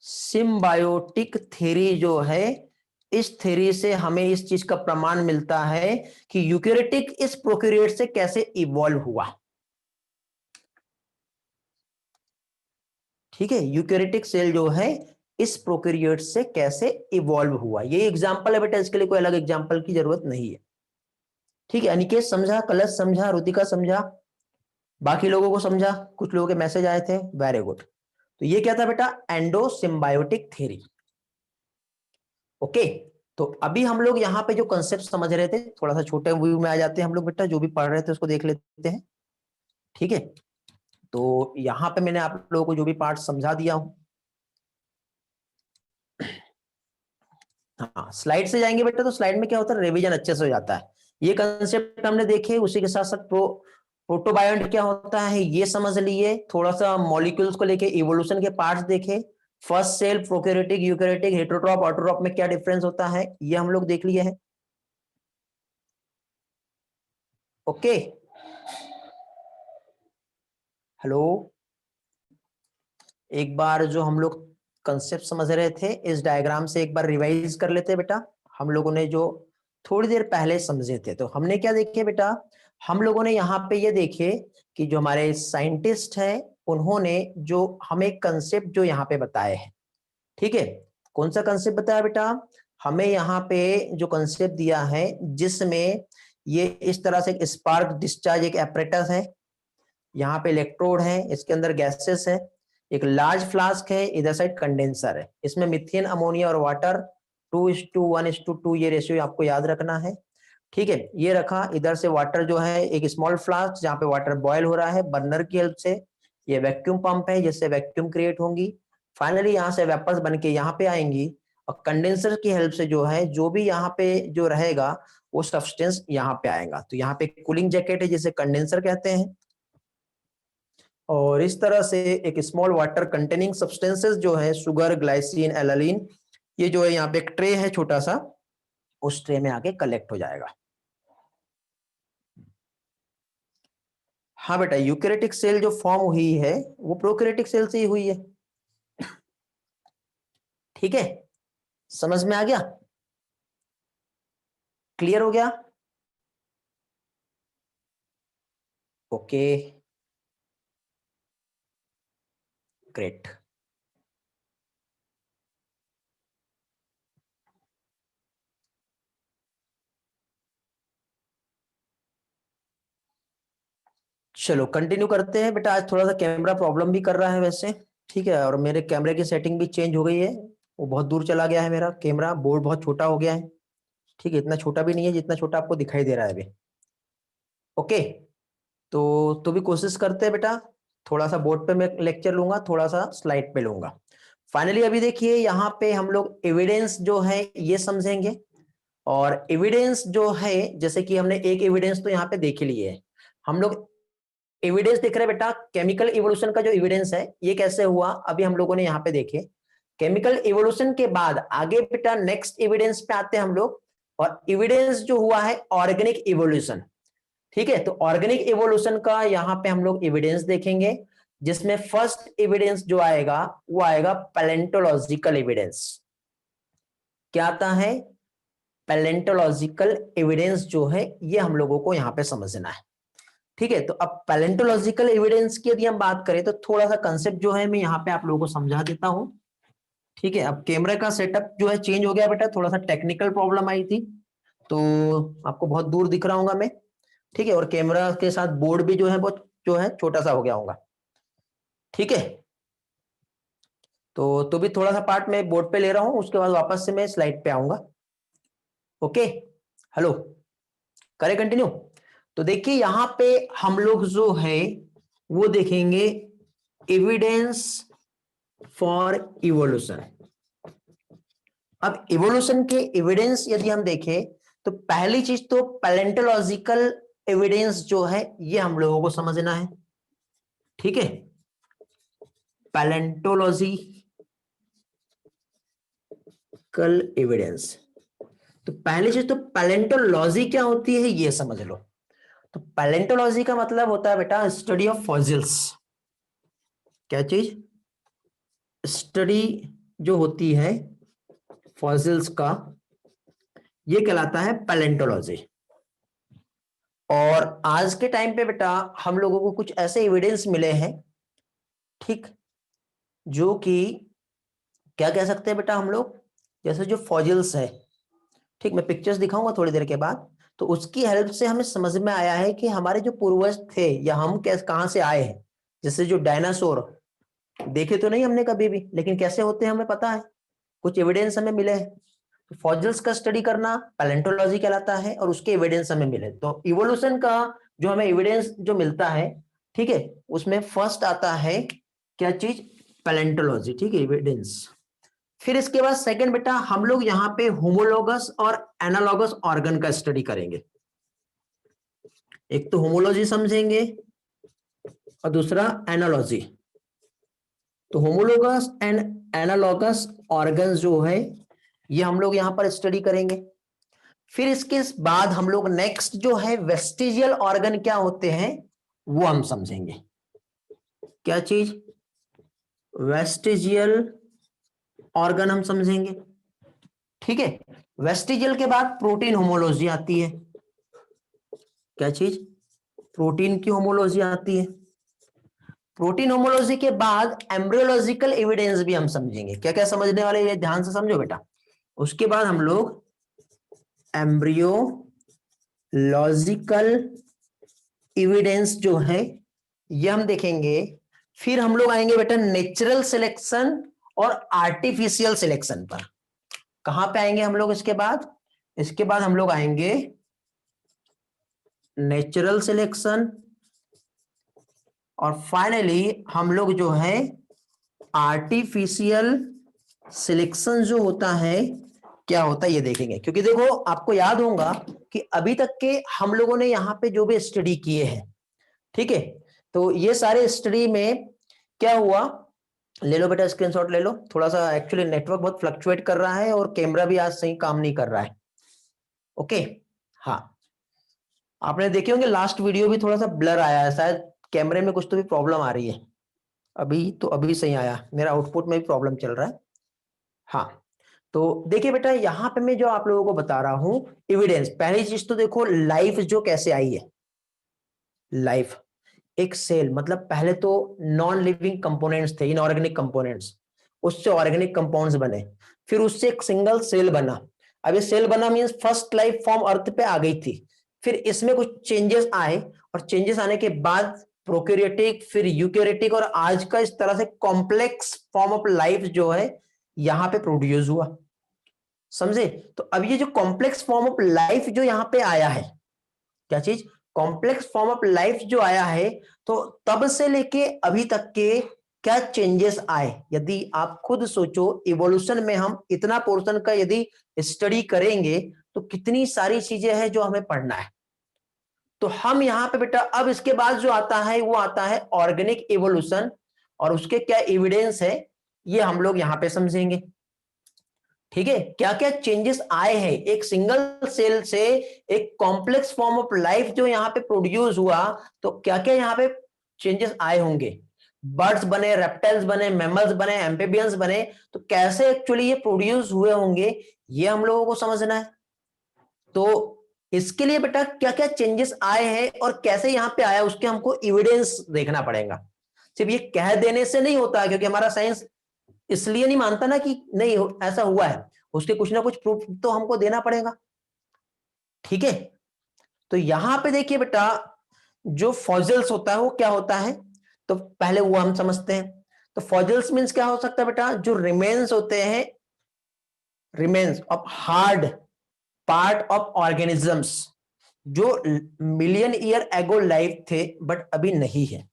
सिम्बायोटिक थ्योरी जो है, इस थ्योरी से हमें इस चीज का प्रमाण मिलता है कि यूकेरियोटिक इस प्रोकैरियोट से कैसे इवॉल्व हुआ। ठीक है, यूकेरियोटिक सेल जो है इस प्रोकैरियोट से कैसे इवॉल्व हुआ, ये एग्जांपल है बेटा, इसके लिए कोई अलग एग्जांपल की जरूरत नहीं है। ठीक है, अनिकेत समझा, कलश समझा, रुतिका समझा, बाकी लोगों को समझा? कुछ लोगों के मैसेज आए थे, वेरी गुड। तो ये क्या था बेटा? Endo symbiotic theory. ओके, तो अभी हम लोग यहाँ पे जो कंसेप्ट समझ रहे थे, थोड़ा सा छोटे व्यू में आ जाते हैं हम लोग बेटा, जो भी पढ़ रहे थे उसको देख लेते हैं। ठीक है, तो यहाँ पे मैंने आप लोगों को जो भी पार्ट समझा दिया हूं। हाँ, स्लाइड से जाएंगे बेटा तो स्लाइड में क्या होता है, रिवीजन अच्छे से हो जाता है। ये कंसेप्ट हमने देखे, उसी के साथ साथ प्रोटोबायोंट क्या होता है ये समझ लिए, थोड़ा सा मॉलिक्यूल्स को लेके इवोल्यूशन के पार्ट्स देखे, first cell, prokaryotic, eukaryotic, heterotroph, autotroph में क्या डिफरेंस होता है ये हम लोग देख लिए हैं। ओके, हेलो, एक बार जो हम लोग कंसेप्ट समझ रहे थे इस डायग्राम से एक बार रिवाइज कर लेते हैं बेटा। हम लोगों ने जो थोड़ी देर पहले समझे थे तो हमने क्या देखे बेटा? हम लोगों ने यहाँ पे ये देखे कि जो हमारे साइंटिस्ट हैं उन्होंने जो हमें कंसेप्ट जो यहाँ पे बताए हैं, ठीक है, कौन सा कंसेप्ट बताया बेटा? हमें यहाँ पे जो कंसेप्ट दिया है जिसमें ये इस तरह से एक स्पार्क डिस्चार्ज एक एपरेटस है, यहाँ पे इलेक्ट्रोड है, इसके अंदर गैसेस है, एक लार्ज फ्लास्क है, इधर साइड कंडेंसर है, इसमें मिथेन, अमोनिया और वाटर 2:1:2 ये रेशियो आपको याद रखना है। ठीक है, ये रखा, इधर से वाटर जो है एक स्मॉल फ्लास्क जहाँ पे वाटर बॉयल हो रहा है बर्नर की हेल्प से, ये वैक्यूम पंप है जिससे वैक्यूम क्रिएट होंगी, फाइनली यहाँ से वेपर्स बन के यहाँ पे आएंगी और कंडेंसर की हेल्प से जो है जो भी यहाँ पे जो रहेगा वो सब्सटेंस यहाँ पे आएगा। तो यहाँ पे कूलिंग जैकेट है जिसे कंडेंसर कहते हैं और इस तरह से एक स्मॉल वाटर कंटेनिंग सब्सटेंसेस जो है शुगर, ग्लाइसिन, एलालिन, ये जो है यहाँ पे एक ट्रे है छोटा सा, उस ट्रे में आके कलेक्ट हो जाएगा। हाँ बेटा, यूकेरियोटिक सेल जो फॉर्म हुई है वो प्रोकैरियोटिक सेल से ही हुई है। ठीक है, समझ में आ गया? क्लियर हो गया? Okay, great. चलो कंटिन्यू करते हैं बेटा, आज थोड़ा सा कैमरा प्रॉब्लम भी कर रहा है वैसे। ठीक है, और मेरे कैमरे की सेटिंग भी चेंज हो गई है, वो बहुत दूर चला गया है, मेरा कैमरा बोर्ड बहुत छोटा हो गया है। ठीक है, इतना छोटा भी नहीं है जितना छोटा आपको दिखाई दे रहा है अभी। ओके, तो भी कोशिश करते हैं बेटा, थोड़ा सा बोर्ड पे मैं लेक्चर लूंगा, थोड़ा सा स्लाइड पे लूंगा। फाइनली अभी देखिए यहाँ पे हम लोग एविडेंस जो है ये समझेंगे। और एविडेंस जो है, जैसे कि हमने एक एविडेंस तो यहाँ पे देख ही लिए है। हम लोग एविडेंस देख रहे हैं बेटा, केमिकल इवोल्यूशन का जो एविडेंस है ये कैसे हुआ अभी हम लोगों ने यहाँ पे देखे। केमिकल इवोल्यूशन के बाद आगे बेटा नेक्स्ट एविडेंस पे आते हैं हम लोग, और एविडेंस जो हुआ है ऑर्गेनिक इवोल्यूशन। ठीक है, तो ऑर्गेनिक इवोल्यूशन का यहाँ पे हम लोग एविडेंस देखेंगे, जिसमें फर्स्ट एविडेंस जो आएगा वो आएगा पैलेंटोलॉजिकल एविडेंस। क्या आता है? पैलेंटोलॉजिकल एविडेंस जो है ये हम लोगों को यहाँ पे समझना है। ठीक है, तो अब पैलेंटोलॉजिकल एविडेंस की यदि हम बात करें तो थोड़ा सा कंसेप्ट जो है मैं यहाँ पे आप लोगों को समझा देता हूँ। ठीक है, अब कैमरा का सेटअप जो है चेंज हो गया बेटा, थोड़ा सा टेक्निकल प्रॉब्लम आई थी, तो आपको बहुत दूर दिख रहा हूँ मैं। ठीक है, और कैमरा के साथ बोर्ड भी जो है बहुत जो है छोटा सा हो गया होगा। ठीक है, तो भी थोड़ा सा पार्ट मैं बोर्ड पे ले रहा हूं, उसके बाद वापस से मैं स्लाइड पे आऊंगा। ओके, हेलो, करें कंटिन्यू। तो देखिए यहां पे हम लोग जो है वो देखेंगे एविडेंस फॉर इवोल्यूशन। अब इवोल्यूशन के एविडेंस यदि हम देखें तो पहली चीज तो पैलेंटोलॉजिकल एविडेंस जो है ये हम लोगों को समझना है। ठीक है, पैलेंटोलॉजिकल एविडेंस। तो पहली चीज तो पैलेंटोलॉजी क्या होती है ये समझ लो। तो पैलेंटोलॉजी का मतलब होता है बेटा स्टडी ऑफ फॉसिल्स। क्या चीज? स्टडी जो होती है फॉसिल्स का, ये कहलाता है पैलेंटोलॉजी। और आज के टाइम पे बेटा हम लोगों को कुछ ऐसे एविडेंस मिले हैं, ठीक, जो कि क्या कह सकते हैं बेटा हम लोग, जैसे जो फॉसिल्स है, ठीक, मैं पिक्चर्स दिखाऊंगा थोड़ी देर के बाद, तो उसकी हेल्प से हमें समझ में आया है कि हमारे जो पूर्वज थे या हम कैसे कहां से आए हैं। जैसे जो डायनासोर देखे तो नहीं हमने कभी भी, लेकिन कैसे होते हैं हमें पता है, कुछ एविडेंस हमें मिले हैं। तो फॉसिल्स का स्टडी करना पैलेंटोलॉजी कहलाता है, और उसके एविडेंस हमें मिले। तो इवोल्यूशन का जो हमें एविडेंस जो मिलता है, ठीक है, उसमें फर्स्ट आता है क्या चीज? पैलेंटोलॉजी। ठीक है, एविडेंस। फिर इसके बाद सेकंड बेटा हम लोग यहाँ पे होमोलोगस और एनालॉगस ऑर्गन का स्टडी करेंगे। एक तो होमोलॉजी समझेंगे और दूसरा एनालॉजी। तो होमोलोगस एंड एनालॉगस ऑर्गन जो है ये हम लोग यहां पर स्टडी करेंगे। फिर इसके बाद हम लोग नेक्स्ट जो है वेस्टिजियल ऑर्गन क्या होते हैं वो हम समझेंगे। क्या चीज? वेस्टिजियल ऑर्गन हम समझेंगे। ठीक है, वेस्टिजियल के बाद प्रोटीन होमोलॉजी आती है। क्या चीज? प्रोटीन की होमोलॉजी आती है। प्रोटीन होमोलॉजी के बाद एम्ब्रियोलॉजिकल एविडेंस भी हम समझेंगे। क्या क्या समझने वाले, ये ध्यान से समझो बेटा। उसके बाद हम लोग एम्ब्रियोलॉजिकल एविडेंस जो है ये हम देखेंगे। फिर हम लोग आएंगे बेटा नेचुरल सिलेक्शन और आर्टिफिशियल सिलेक्शन पर। कहां पे आएंगे हम लोग इसके बाद हम लोग आएंगे नेचुरल सिलेक्शन, और फाइनली हम लोग जो है आर्टिफिशियल सिलेक्शन जो होता है क्या होता है ये देखेंगे। क्योंकि देखो आपको याद होगा कि अभी तक के हम लोगों ने यहाँ पे जो भी स्टडी किए हैं, ठीक है, तो ये सारे स्टडी में क्या हुआ, ले लो बेटा स्क्रीनशॉट ले लो। थोड़ा सा एक्चुअली नेटवर्क बहुत फ्लक्चुएट कर रहा है और कैमरा भी आज सही काम नहीं कर रहा है। ओके, हाँ, आपने देखे होंगे लास्ट वीडियो भी थोड़ा सा ब्लर आया है, शायद कैमरे में कुछ तो भी प्रॉब्लम आ रही है। अभी सही आया, मेरा आउटपुट में भी प्रॉब्लम चल रहा है। हाँ, तो देखिए बेटा यहाँ पे मैं जो आप लोगों को बता रहा हूं एविडेंस, पहली चीज तो देखो लाइफ जो कैसे आई है। लाइफ, एक सेल, मतलब पहले तो नॉन लिविंग कंपोनेंट्स थे, इनऑर्गेनिक कंपोनेंट्स, उससे ऑर्गेनिक कंपाउंड्स बने, फिर उससे एक सिंगल सेल बना। अब ये सेल बना मींस फर्स्ट लाइफ फॉर्म अर्थ पे आ गई थी। फिर इसमें कुछ चेंजेस आए, और चेंजेस आने के बाद प्रोकैरियोटिक, फिर यूकैरियोटिक, और आज का इस तरह से कॉम्प्लेक्स फॉर्म ऑफ लाइफ जो है यहां पे प्रोड्यूस हुआ। समझे? तो अब ये जो कॉम्प्लेक्स फॉर्म ऑफ लाइफ जो यहाँ पे आया है, क्या चीज? कॉम्प्लेक्स फॉर्म ऑफ लाइफ जो आया है, तो तब से लेके अभी तक के क्या चेंजेस आए, यदि आप खुद सोचो, इवोल्यूशन में हम इतना पोर्शन का यदि स्टडी करेंगे तो कितनी सारी चीजें हैं जो हमें पढ़ना है। तो हम यहाँ पे बेटा अब इसके बाद जो आता है वो आता है ऑर्गेनिक इवोल्यूशन, और उसके क्या एविडेंस है ये हम लोग यहाँ पे समझेंगे। ठीक है, क्या क्या चेंजेस आए हैं एक सिंगल सेल से एक कॉम्प्लेक्स फॉर्म ऑफ लाइफ जो यहाँ पे प्रोड्यूस हुआ, तो क्या क्या यहाँ पे चेंजेस आए होंगे, बर्ड्स बने, रेप्टाइल्स बने, मैमल्स बने, एम्फिबियंस बने, तो कैसे एक्चुअली ये प्रोड्यूस हुए होंगे ये हम लोगों को समझना है। तो इसके लिए बेटा क्या क्या चेंजेस आए हैं और कैसे यहाँ पे आया उसके हमको एविडेंस देखना पड़ेगा। सिर्फ ये कह देने से नहीं होता, क्योंकि हमारा साइंस इसलिए नहीं मानता ना कि नहीं ऐसा हुआ है, उसके कुछ ना कुछ प्रूफ तो हमको देना पड़ेगा। ठीक है, तो यहां पे देखिए बेटा जो फॉसिल्स होता है वो क्या होता है, तो पहले वो हम समझते हैं। तो फॉसिल्स मींस क्या हो सकता है बेटा, जो रिमेन्स होते हैं, remains of hard part of organisms जो मिलियन ईयर एगो लाइफ थे बट अभी नहीं है,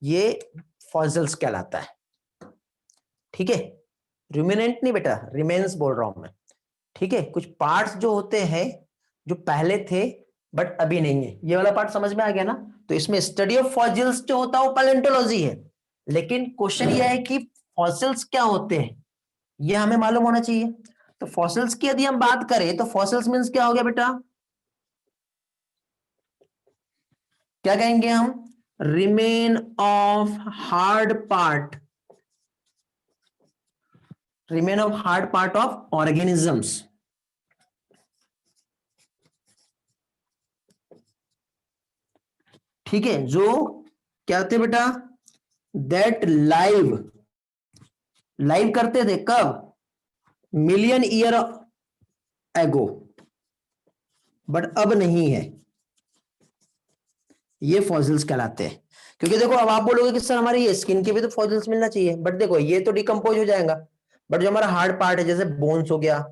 ये फॉसिल्स कहलाता है। ठीक है, रुमिनेंट नहीं बेटा, रिमेन्स बोल रहा हूं मैं। ठीक है, कुछ पार्ट्स जो होते हैं जो पहले थे बट अभी नहीं है, ये वाला पार्ट समझ में आ गया ना। तो इसमें स्टडी ऑफ फॉसिल्स जो होता है वो पैलेंटोलॉजी है, लेकिन क्वेश्चन ये है कि फॉसिल्स क्या होते हैं ये हमें मालूम होना चाहिए। तो फॉसिल्स की यदि हम बात करें तो फॉसिल्स मींस क्या हो गया बेटा, क्या कहेंगे हम, remain of hard part, remain of hard part of organisms. ठीक है, जो क्या थे बेटा, दैट लाइव, लाइव करते थे कब, मिलियन ईयर एगो, बट अब नहीं है, ये फॉसिल्स कहलाते हैं। क्योंकि देखो अब आप बोलोगे कि सर हमारी ये स्किन के भी तो फॉसिल्स मिलना चाहिए, बट देखो ये तो डिकम्पोज हो जाएगा, बट जो हमारा हार्ड पार्ट है जैसे बोन्स हो गया,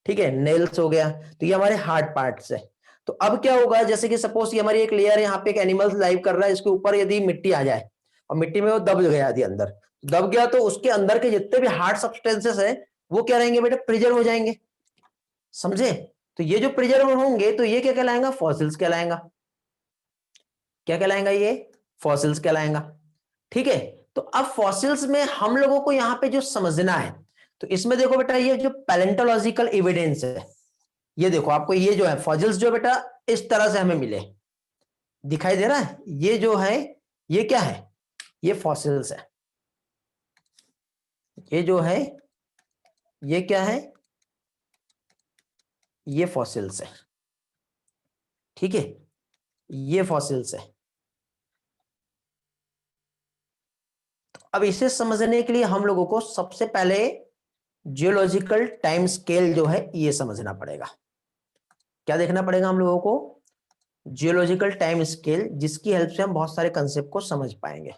ठीक है, नेल्स हो गया, तो ये हमारे हार्ड पार्ट्स है। तो अब क्या होगा, जैसे कि सपोज ये हमारी एक लेयर है, यहाँ पे एक एनिमल लाइव कर रहा है, इसके ऊपर यदि मिट्टी आ जाए और मिट्टी में वो दब गया यदि अंदर, दब गया तो उसके अंदर के जितने भी हार्ड सब्सटेंसेस है वो क्या रहेंगे बेटा, प्रिजर्व हो जाएंगे। समझे? तो ये जो प्रिजर्व होंगे तो ये क्या कहलाएगा, फॉसिल्स कहलाएगा। क्या कहलाएगा, ये फॉसिल्स कहलाएगा। ठीक है, तो अब फॉसिल्स में हम लोगों को यहां पे जो समझना है, तो इसमें देखो बेटा ये जो पैलेंटोलॉजिकल एविडेंस है, ये देखो आपको ये जो है फॉसिल्स जो बेटा इस तरह से हमें मिले, दिखाई दे रहा है, ये जो है ये क्या है, ये फॉसिल्स है। ये जो है ये क्या है, ये फॉसिल्स है। ठीक है, ये फॉसिल्स है। अब इसे समझने के लिए हम लोगों को सबसे पहले जियोलॉजिकल टाइम स्केल जो है ये समझना पड़ेगा। क्या देखना पड़ेगा हम लोगों को, जियोलॉजिकल टाइम स्केल, जिसकी हेल्प से हम बहुत सारे कंसेप्ट को समझ पाएंगे।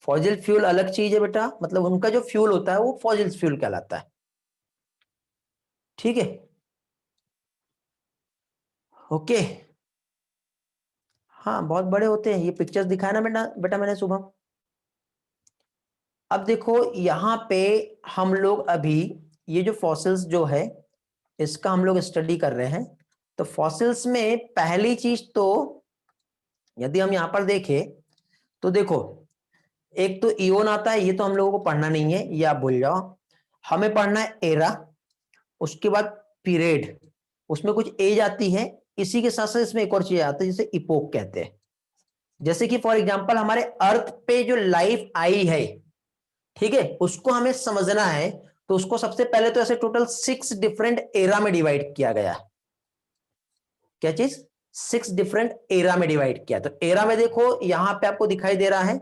फॉसिल फ्यूल अलग चीज है बेटा, मतलब उनका जो फ्यूल होता है वो फॉसिल फ्यूल कहलाता है। ठीक है, ओके। हाँ बहुत बड़े होते हैं, ये पिक्चर्स दिखाया ना बेटा बेटा मैंने सुबह। अब देखो यहाँ पे हम लोग अभी ये जो फॉसिल्स जो है इसका हम लोग स्टडी कर रहे हैं। तो फॉसिल्स में पहली चीज तो यदि हम यहाँ पर देखें तो देखो एक तो इओन आता है, ये तो हम लोगों को पढ़ना नहीं है, ये आप भूल जाओ। हमें पढ़ना है एरा, उसके बाद पीरियड, उसमें कुछ एज आती है, इसी के साथ साथ इसमें एक और चीज आती है जिसे इपोक कहते हैं। जैसे कि फॉर एग्जांपल हमारे अर्थ पे जो लाइफ आई है, ठीक है, उसको हमें समझना है, तो उसको सबसे पहले तो ऐसे टोटल 6 डिफरेंट एरा में डिवाइड किया गया है। क्या चीज, 6 डिफरेंट एरा में डिवाइड किया। तो एरा में देखो यहां पे आपको दिखाई दे रहा है,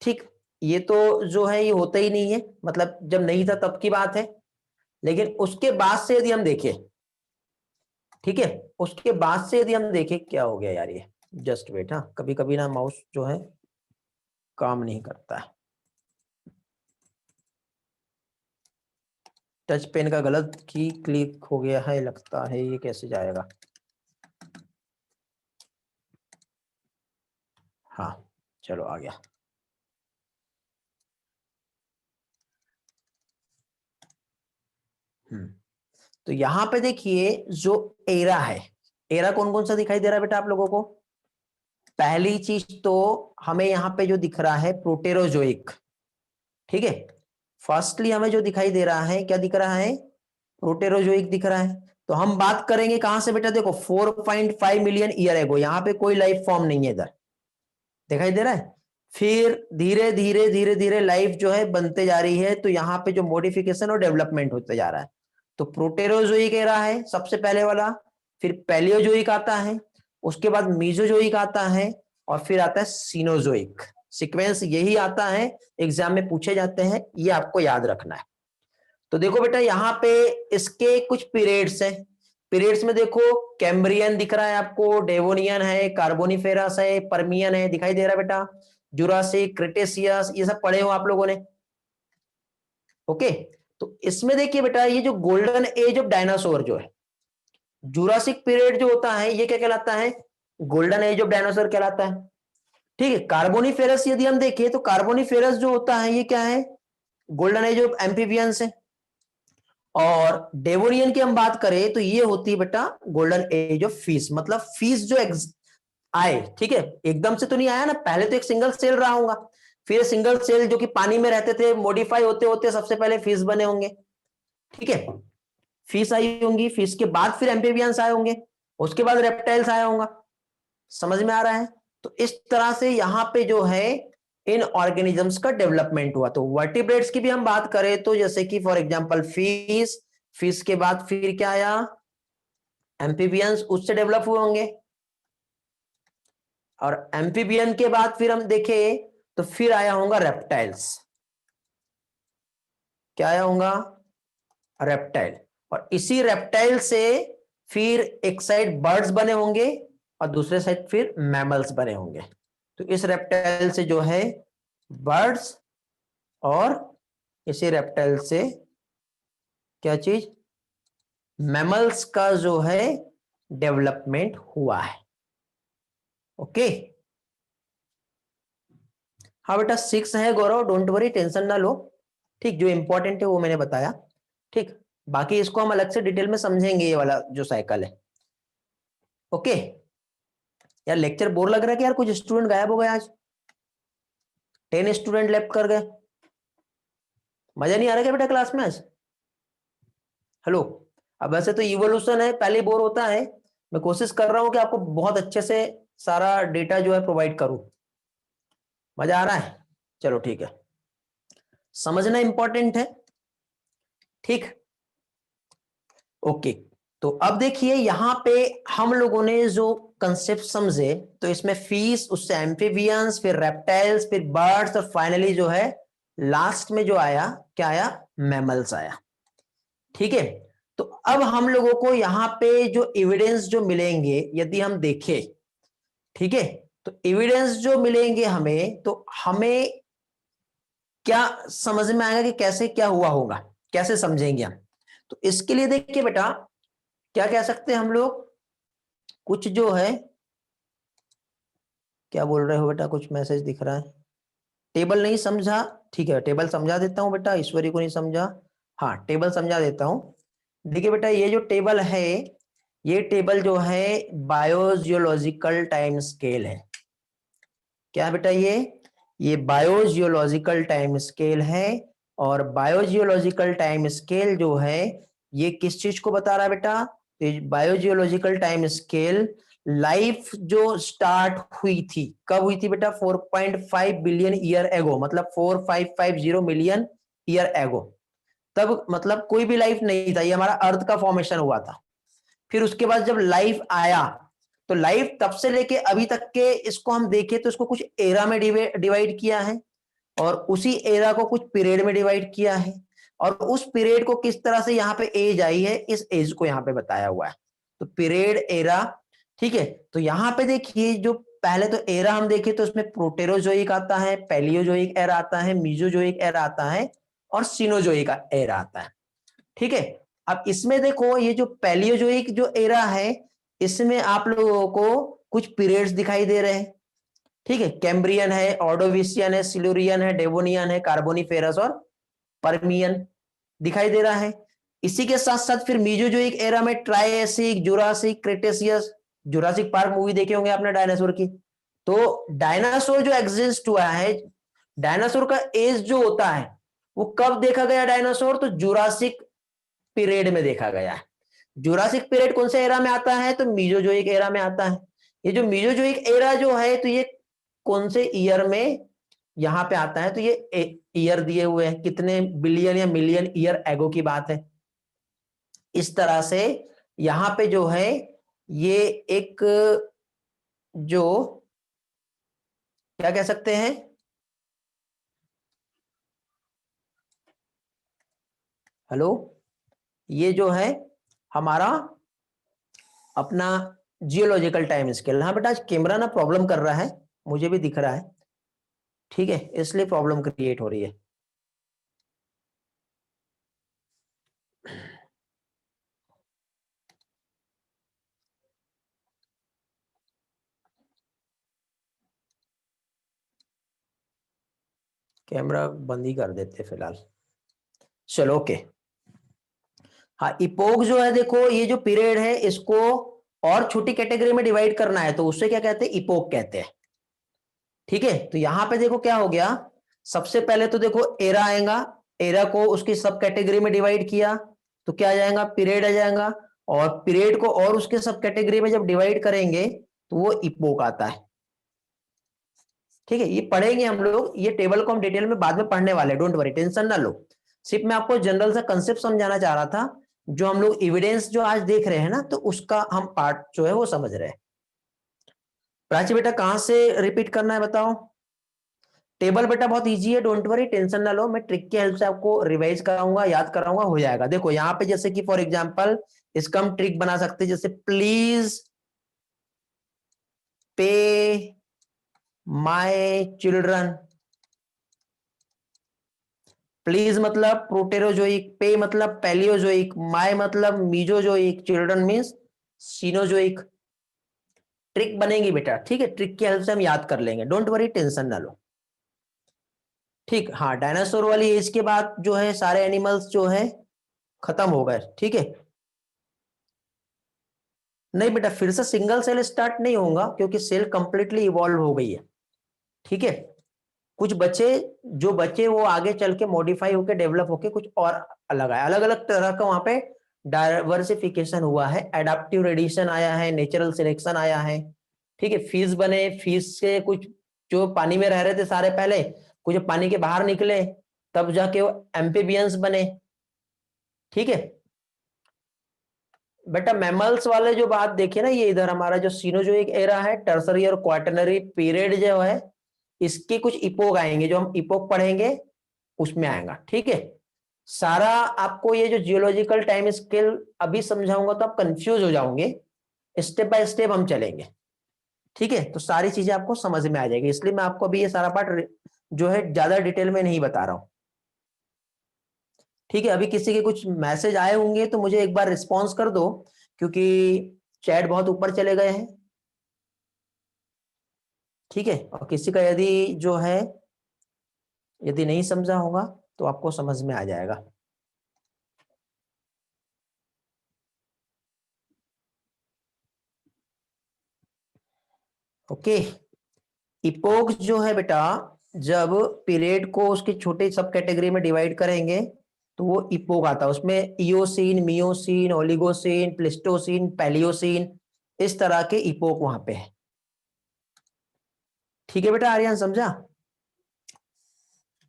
ठीक, ये तो जो है ये होता ही नहीं है, मतलब जब नहीं था तब की बात है। लेकिन उसके बाद से यदि हम देखें, ठीक है, उसके बाद से यदि हम देखें, क्या हो गया यार ये, जस्ट वेट, हाँ कभी कभी ना माउस जो है काम नहीं करता है। टच पेन का गलत की क्लिक हो गया है लगता है, ये कैसे जाएगा? हाँ चलो आ गया। तो यहां पे देखिए जो एरा है, एरा कौन कौन सा दिखाई दे रहा है बेटा आप लोगों को? पहली चीज तो हमें यहाँ पे जो दिख रहा है प्रोटेरोजोइक, ठीक है। फर्स्टली हमें जो दिखाई दे रहा है, क्या दिख रहा है? प्रोटेरोजोइक दिख रहा है। तो हम बात करेंगे कहां से बेटा? देखो 4.5 मिलियन ईयर एगो, यहाँ पे कोई लाइफ फॉर्म नहीं है, इधर दिखाई दे रहा है। फिर धीरे धीरे धीरे धीरे लाइफ जो है बनते जा रही है, तो यहाँ पे जो मॉडिफिकेशन और डेवलपमेंट होते जा रहा है। तो प्रोटेरोजोइक एरा है सबसे पहले वाला, फिर पैलियोजोइक आता है, उसके बाद मीजोजोइक आता है, और फिर आता है सीनोजोइक। सीक्वेंस यही आता है, एग्जाम में पूछे जाते हैं, ये आपको याद रखना है। तो देखो बेटा यहाँ पे इसके कुछ पीरियड्स हैं। पीरियड्स में देखो कैम्ब्रियन दिख रहा है आपको, डेवोनियन है, कार्बोनिफेरस है, परमियन है, दिखाई दे रहा है बेटा, जुरासिक, क्रिटेशियस, ये सब पढ़े हो आप लोगों ने। ओके, तो इसमें देखिए बेटा ये जो गोल्डन एज ऑफ डायनासोर जो है, जुरासिक पीरियड जो होता है ये क्या कहलाता है? गोल्डन एज ऑफ डायनासोर कहलाता है, ठीक है। कार्बोनिफेरस यदि हम देखें तो कार्बोनिफेरस जो होता है ये क्या है? गोल्डन एज ऑफ एम्फीबियंस है। और डेवोनियन की हम बात करें तो ये होती है बेटा गोल्डन एज ऑफ फिश, मतलब फिश जो आए, ठीक है, एकदम से तो नहीं आया ना, पहले तो एक सिंगल सेल रहा होगा, फिर सिंगल सेल जो कि पानी में रहते थे मॉडिफाई होते होते सबसे पहले फिश बने होंगे, ठीक है। फिश आई होंगी, फिश के बाद फिर एम्फीबियंस आए होंगे, उसके बाद रेप्टाइल्स आया होगा। समझ में आ रहा है? तो इस तरह से यहां पे जो है इन ऑर्गेनिजम्स का डेवलपमेंट हुआ। तो वर्टिब्रेट्स की भी हम बात करें तो जैसे कि फॉर एग्जांपल फिश, फिश के बाद फिर क्या आया? एम्फीबियंस, उससे डेवलप हुए होंगे। और एम्फीबियन के बाद फिर हम देखें तो फिर आया होगा रेप्टाइल्स। क्या आया होगा? रेप्टाइल। और इसी रेप्टाइल से फिर एक साइड बर्ड्स बने होंगे और दूसरे साइड फिर मैमल्स बने होंगे। तो इस रेप्टाइल से जो है बर्ड्स, और इसी रेप्टाइल से क्या चीज? मैमल्स का जो है डेवलपमेंट हुआ है। ओके, हाँ बेटा 6 है गौरव, डोंट वरी, टेंशन ना लो, ठीक। जो इंपॉर्टेंट है वो मैंने बताया, ठीक। बाकी इसको हम अलग से डिटेल में समझेंगे, ये वाला जो साइकिल है। ओके, यार लेक्चर बोर लग रहा है कि यार कुछ स्टूडेंट गायब हो गए आज, 10 स्टूडेंट लेफ्ट कर गए। मजा नहीं आ रहा क्या बेटा क्लास में आज? हेलो, अब वैसे तो इवोल्यूशन है, पहले बोर होता है, मैं कोशिश कर रहा हूं कि आपको बहुत अच्छे से सारा डेटा जो है प्रोवाइड करूं। मजा आ रहा है? चलो ठीक है, समझना इंपॉर्टेंट है, ठीक। ओके, तो अब देखिए यहां पे हम लोगों ने जो कंसेप्ट समझे, तो इसमें फिश, उससे एम्फीबियंस, फिर रेप्टाइल्स, फिर बर्ड्स, और फाइनली जो है लास्ट में जो आया, क्या आया? मैमल्स आया, ठीक है। तो अब हम लोगों को यहाँ पे जो एविडेंस जो मिलेंगे यदि हम देखें, ठीक है, तो एविडेंस जो मिलेंगे हमें, तो हमें क्या समझ में आएगा कि कैसे क्या हुआ होगा, कैसे समझेंगे हम। तो इसके लिए देखिए बेटा क्या कह सकते हैं हम लोग, कुछ जो है, क्या बोल रहे हो बेटा? कुछ मैसेज दिख रहा है, टेबल नहीं समझा, ठीक है टेबल समझा देता हूं बेटा, ईश्वरी को नहीं समझा, हाँ टेबल समझा देता हूं। देखिए बेटा ये जो टेबल है, ये टेबल जो है बायोजियोलॉजिकल टाइम स्केल है। क्या है बेटा? ये बायोजियोलॉजिकल टाइम स्केल है। और बायोजियोलॉजिकल टाइम स्केल जो है ये किस चीज को बता रहा है बेटा? बायोजियोलॉजिकल टाइम स्केल लाइफ जो स्टार्ट हुई थी, कब हुई थी बेटा? 4.5 बिलियन ईयर एगो, मतलब 4550 मिलियन ईयर एगो। तब मतलब कोई भी लाइफ नहीं था, ये हमारा अर्थ का फॉर्मेशन हुआ था। फिर उसके बाद जब लाइफ आया, तो लाइफ तब से लेके अभी तक के इसको हम देखें तो इसको कुछ एरा में डिवाइड किया है, और उसी एरा को कुछ पीरियड में डिवाइड किया है, और उस पीरियड को किस तरह से यहाँ पे एज आई है, इस एज को यहाँ पे बताया हुआ है। तो पीरियड, एरा, ठीक है, तो यहाँ पे देखिए जो पहले तो एरा हम देखें तो उसमें प्रोटेरोजोइक आता है, पैलियोजोइक एरा आता है, मीजोजोइक एरा आता है और सिनोजोइक एरा आता है। ठीक है, अब इसमें देखो ये जो पैलियोजोइक जो एरा है इसमें आप लोगों को कुछ पीरियड्स दिखाई दे रहे हैं। ठीक है, कैम्ब्रियन है, ऑर्डोविशियन है, सिल्यूरियन है, डेवोनियन है, कार्बोनिफेरस और पर्मियन दिखाई दे रहा है। इसी के साथ साथ फिर मीजोजोइक एरा में Triassic, Jurassic, Cretaceous, Jurassic park movie देखे होंगे आपने डायनासोर की। तो डायनासोर जो एग्जिस्ट हुआ है, डायनासोर का एज जो होता है वो कब देखा गया डायनासोर, तो जुरासिक पीरियड में देखा गया है। जुरासिक पीरियड कौन से एरा में आता है, तो मीजोजोइक एरा में आता है। ये जो मीजोजोइक एरा जो है तो ये कौन से ईयर में यहां पे आता है, तो ये ईयर दिए हुए हैं, कितने बिलियन या मिलियन ईयर एगो की बात है। इस तरह से यहां पे जो है ये एक जो क्या कह सकते हैं, हेलो, ये जो है हमारा अपना जियोलॉजिकल टाइम स्केल। हाँ बेटा, आज कैमरा ना प्रॉब्लम कर रहा है, मुझे भी दिख रहा है। ठीक है, इसलिए प्रॉब्लम क्रिएट हो रही है। कैमरा बंद ही कर देते फिलहाल। चलो ओके। हाँ, इपोक जो है देखो, ये जो पीरियड है इसको और छोटी कैटेगरी में डिवाइड करना है तो उससे क्या कहते हैं, इपोक कहते हैं। ठीक है, तो यहां पे देखो क्या हो गया, सबसे पहले तो देखो एरा आएगा, एरा को उसकी सब कैटेगरी में डिवाइड किया तो क्या आ जाएगा, पीरियड आ जाएगा, और पीरियड को और उसके सब कैटेगरी में जब डिवाइड करेंगे तो वो इपोक आता है। ठीक है, ये पढ़ेंगे हम लोग, ये टेबल को हम डिटेल में बाद में पढ़ने वाले, डोंट वरी, टेंशन ना लो। सिर्फ मैं आपको जनरल सा कंसेप्ट समझाना चाह रहा था, जो हम लोग एविडेंस जो आज देख रहे हैं ना, तो उसका हम पार्ट जो है वो समझ रहे हैं। प्राची बेटा कहां से रिपीट करना है बताओ। टेबल बेटा बहुत इजी है, डोंट वरी, टेंशन ना लो, मैं ट्रिक की हेल्प से आपको रिवाइज कराऊंगा, याद कराऊंगा, हो जाएगा। देखो यहाँ पे जैसे कि फॉर एग्जांपल इसका हम ट्रिक बना सकते हैं, जैसे please pay my children. Please मतलब प्रोटेरोजोइक, पे मतलब पैलियोजोइक, माय मतलब Mesozoic, children means Cenozoic. Trick बनेगी बेटा, ठीक है, ट्रिक की हेल्प से हम याद कर लेंगे, डोंट वरी, टेंशन ना लो। ठीक, हाँ, डायनासोर वाली एज के बाद जो है सारे एनिमल्स जो है खत्म हो गए। ठीक है, नहीं बेटा, फिर से सिंगल सेल स्टार्ट नहीं होगा क्योंकि सेल कंप्लीटली इवॉल्व हो गई है। ठीक है, कुछ बच्चे जो बच्चे वो आगे चल के मॉडिफाई होके डेवलप होके कुछ और अलग आया, अलग अलग तरह का वहां पे डाइवर्सिफिकेशन हुआ है, एडाप्टिव रेडिएशन आया है, नेचुरल सिलेक्शन आया है। ठीक है, फिश बने, फिश से कुछ जो पानी में रह रहे थे सारे पहले, कुछ पानी के बाहर निकले, तब जाके वो एम्फीबियंस बने। ठीक है बेटा, मैमल्स वाले जो बात देखिए ना, ये इधर हमारा जो सीनोजोइक एरा है, टर्सरी और क्वाटरनरी पीरियड जो है, इसके कुछ इपोक आएंगे, जो हम इपोक पढ़ेंगे उसमें आएगा। ठीक है, सारा आपको ये जो जियोलॉजिकल टाइम स्केल अभी समझाऊंगा तो आप कंफ्यूज हो जाओगे, स्टेप बाय स्टेप हम चलेंगे। ठीक है, तो सारी चीजें आपको समझ में आ जाएगी, इसलिए मैं आपको अभी ये सारा पार्ट जो है ज्यादा डिटेल में नहीं बता रहा हूं। ठीक है, अभी किसी के कुछ मैसेज आए होंगे तो मुझे एक बार रिस्पॉन्स कर दो, क्योंकि चैट बहुत ऊपर चले गए हैं। ठीक है, और किसी का यदि जो है यदि नहीं समझा होगा तो आपको समझ में आ जाएगा। ओके, इपोक्स जो है बेटा, जब पीरियड को उसकी छोटे सब कैटेगरी में डिवाइड करेंगे तो वो इपोक आता है, उसमें Eocene, Miocene, Oligocene, Pleistocene, Palaeocene, इस तरह के इपोक वहां पे है। ठीक है बेटा, आर्यन समझा,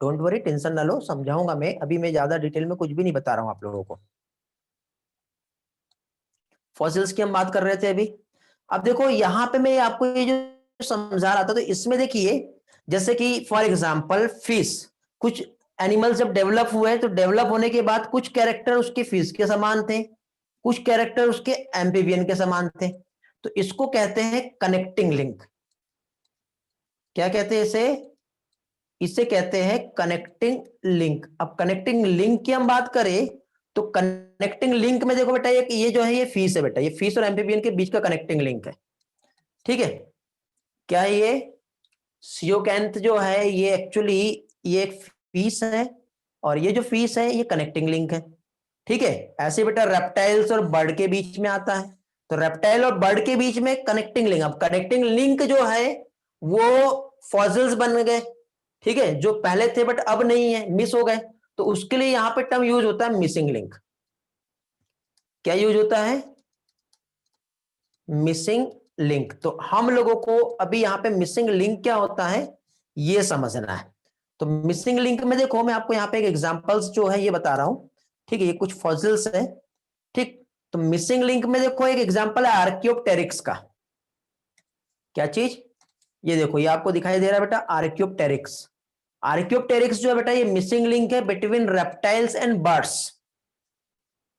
डोंट वरी, टेंशन ना लो, समझाऊंगा मैं, अभी मैं ज्यादा डिटेल में कुछ भी नहीं बता रहा हूं आप लोगों को। फॉसिल्स की हम बात कर रहे थे अभी। अब देखो यहाँ पे मैं आपको ये जो समझा रहा था, तो इसमें देखिए जैसे कि फॉर एग्जांपल फिश, कुछ एनिमल जब डेवलप हुए तो डेवलप होने के बाद कुछ कैरेक्टर उसके फिश के समान थे, कुछ कैरेक्टर उसके एम्फीबियन के समान थे। तो इसको कहते हैं कनेक्टिंग लिंक। क्या कहते हैं इसे? इसे कहते हैं कनेक्टिंग लिंक। अब कनेक्टिंग लिंक की हम बात करें तो कनेक्टिंग लिंक में देखो बेटा, ये जो है ये फीस है बेटा, ये फीस और एम्फीबियन के बीच का कनेक्टिंग लिंक है। ठीक है, क्या है ये? सियोकैंथ जो है ये एक्चुअली ये एक फीस है, और ये जो फीस है ये कनेक्टिंग लिंक है। ठीक है, ऐसे बेटा रेप्टाइल्स और बर्ड के बीच में आता है, तो रेप्टाइल और बर्ड के बीच में कनेक्टिंग लिंक। अब कनेक्टिंग लिंक जो है वो फॉसिल्स बन गए, ठीक है, जो पहले थे बट अब नहीं है, मिस हो गए, तो उसके लिए यहां पे टर्म यूज होता है मिसिंग लिंक। क्या यूज होता है? Missing link. तो हम लोगों को अभी यहां पे मिसिंग लिंक क्या होता है ये समझना है। तो मिसिंग लिंक में देखो, मैं आपको यहां पे एक एग्जांपल्स जो है ये बता रहा हूं। ठीक है, ये कुछ फॉसिल्स है। ठीक, तो मिसिंग लिंक में देखो एक एग्जांपल है आर्कियोप्टेरिक्स का। क्या चीज? ये देखो, ये आपको दिखाई दे रहा है बेटा, आर्कियोप्टेरिक्स। आर्कियोप्टेरिक्स जो है बेटा ये मिसिंग लिंक है बिटवीन रेप्टाइल्स एंड बर्ड्स।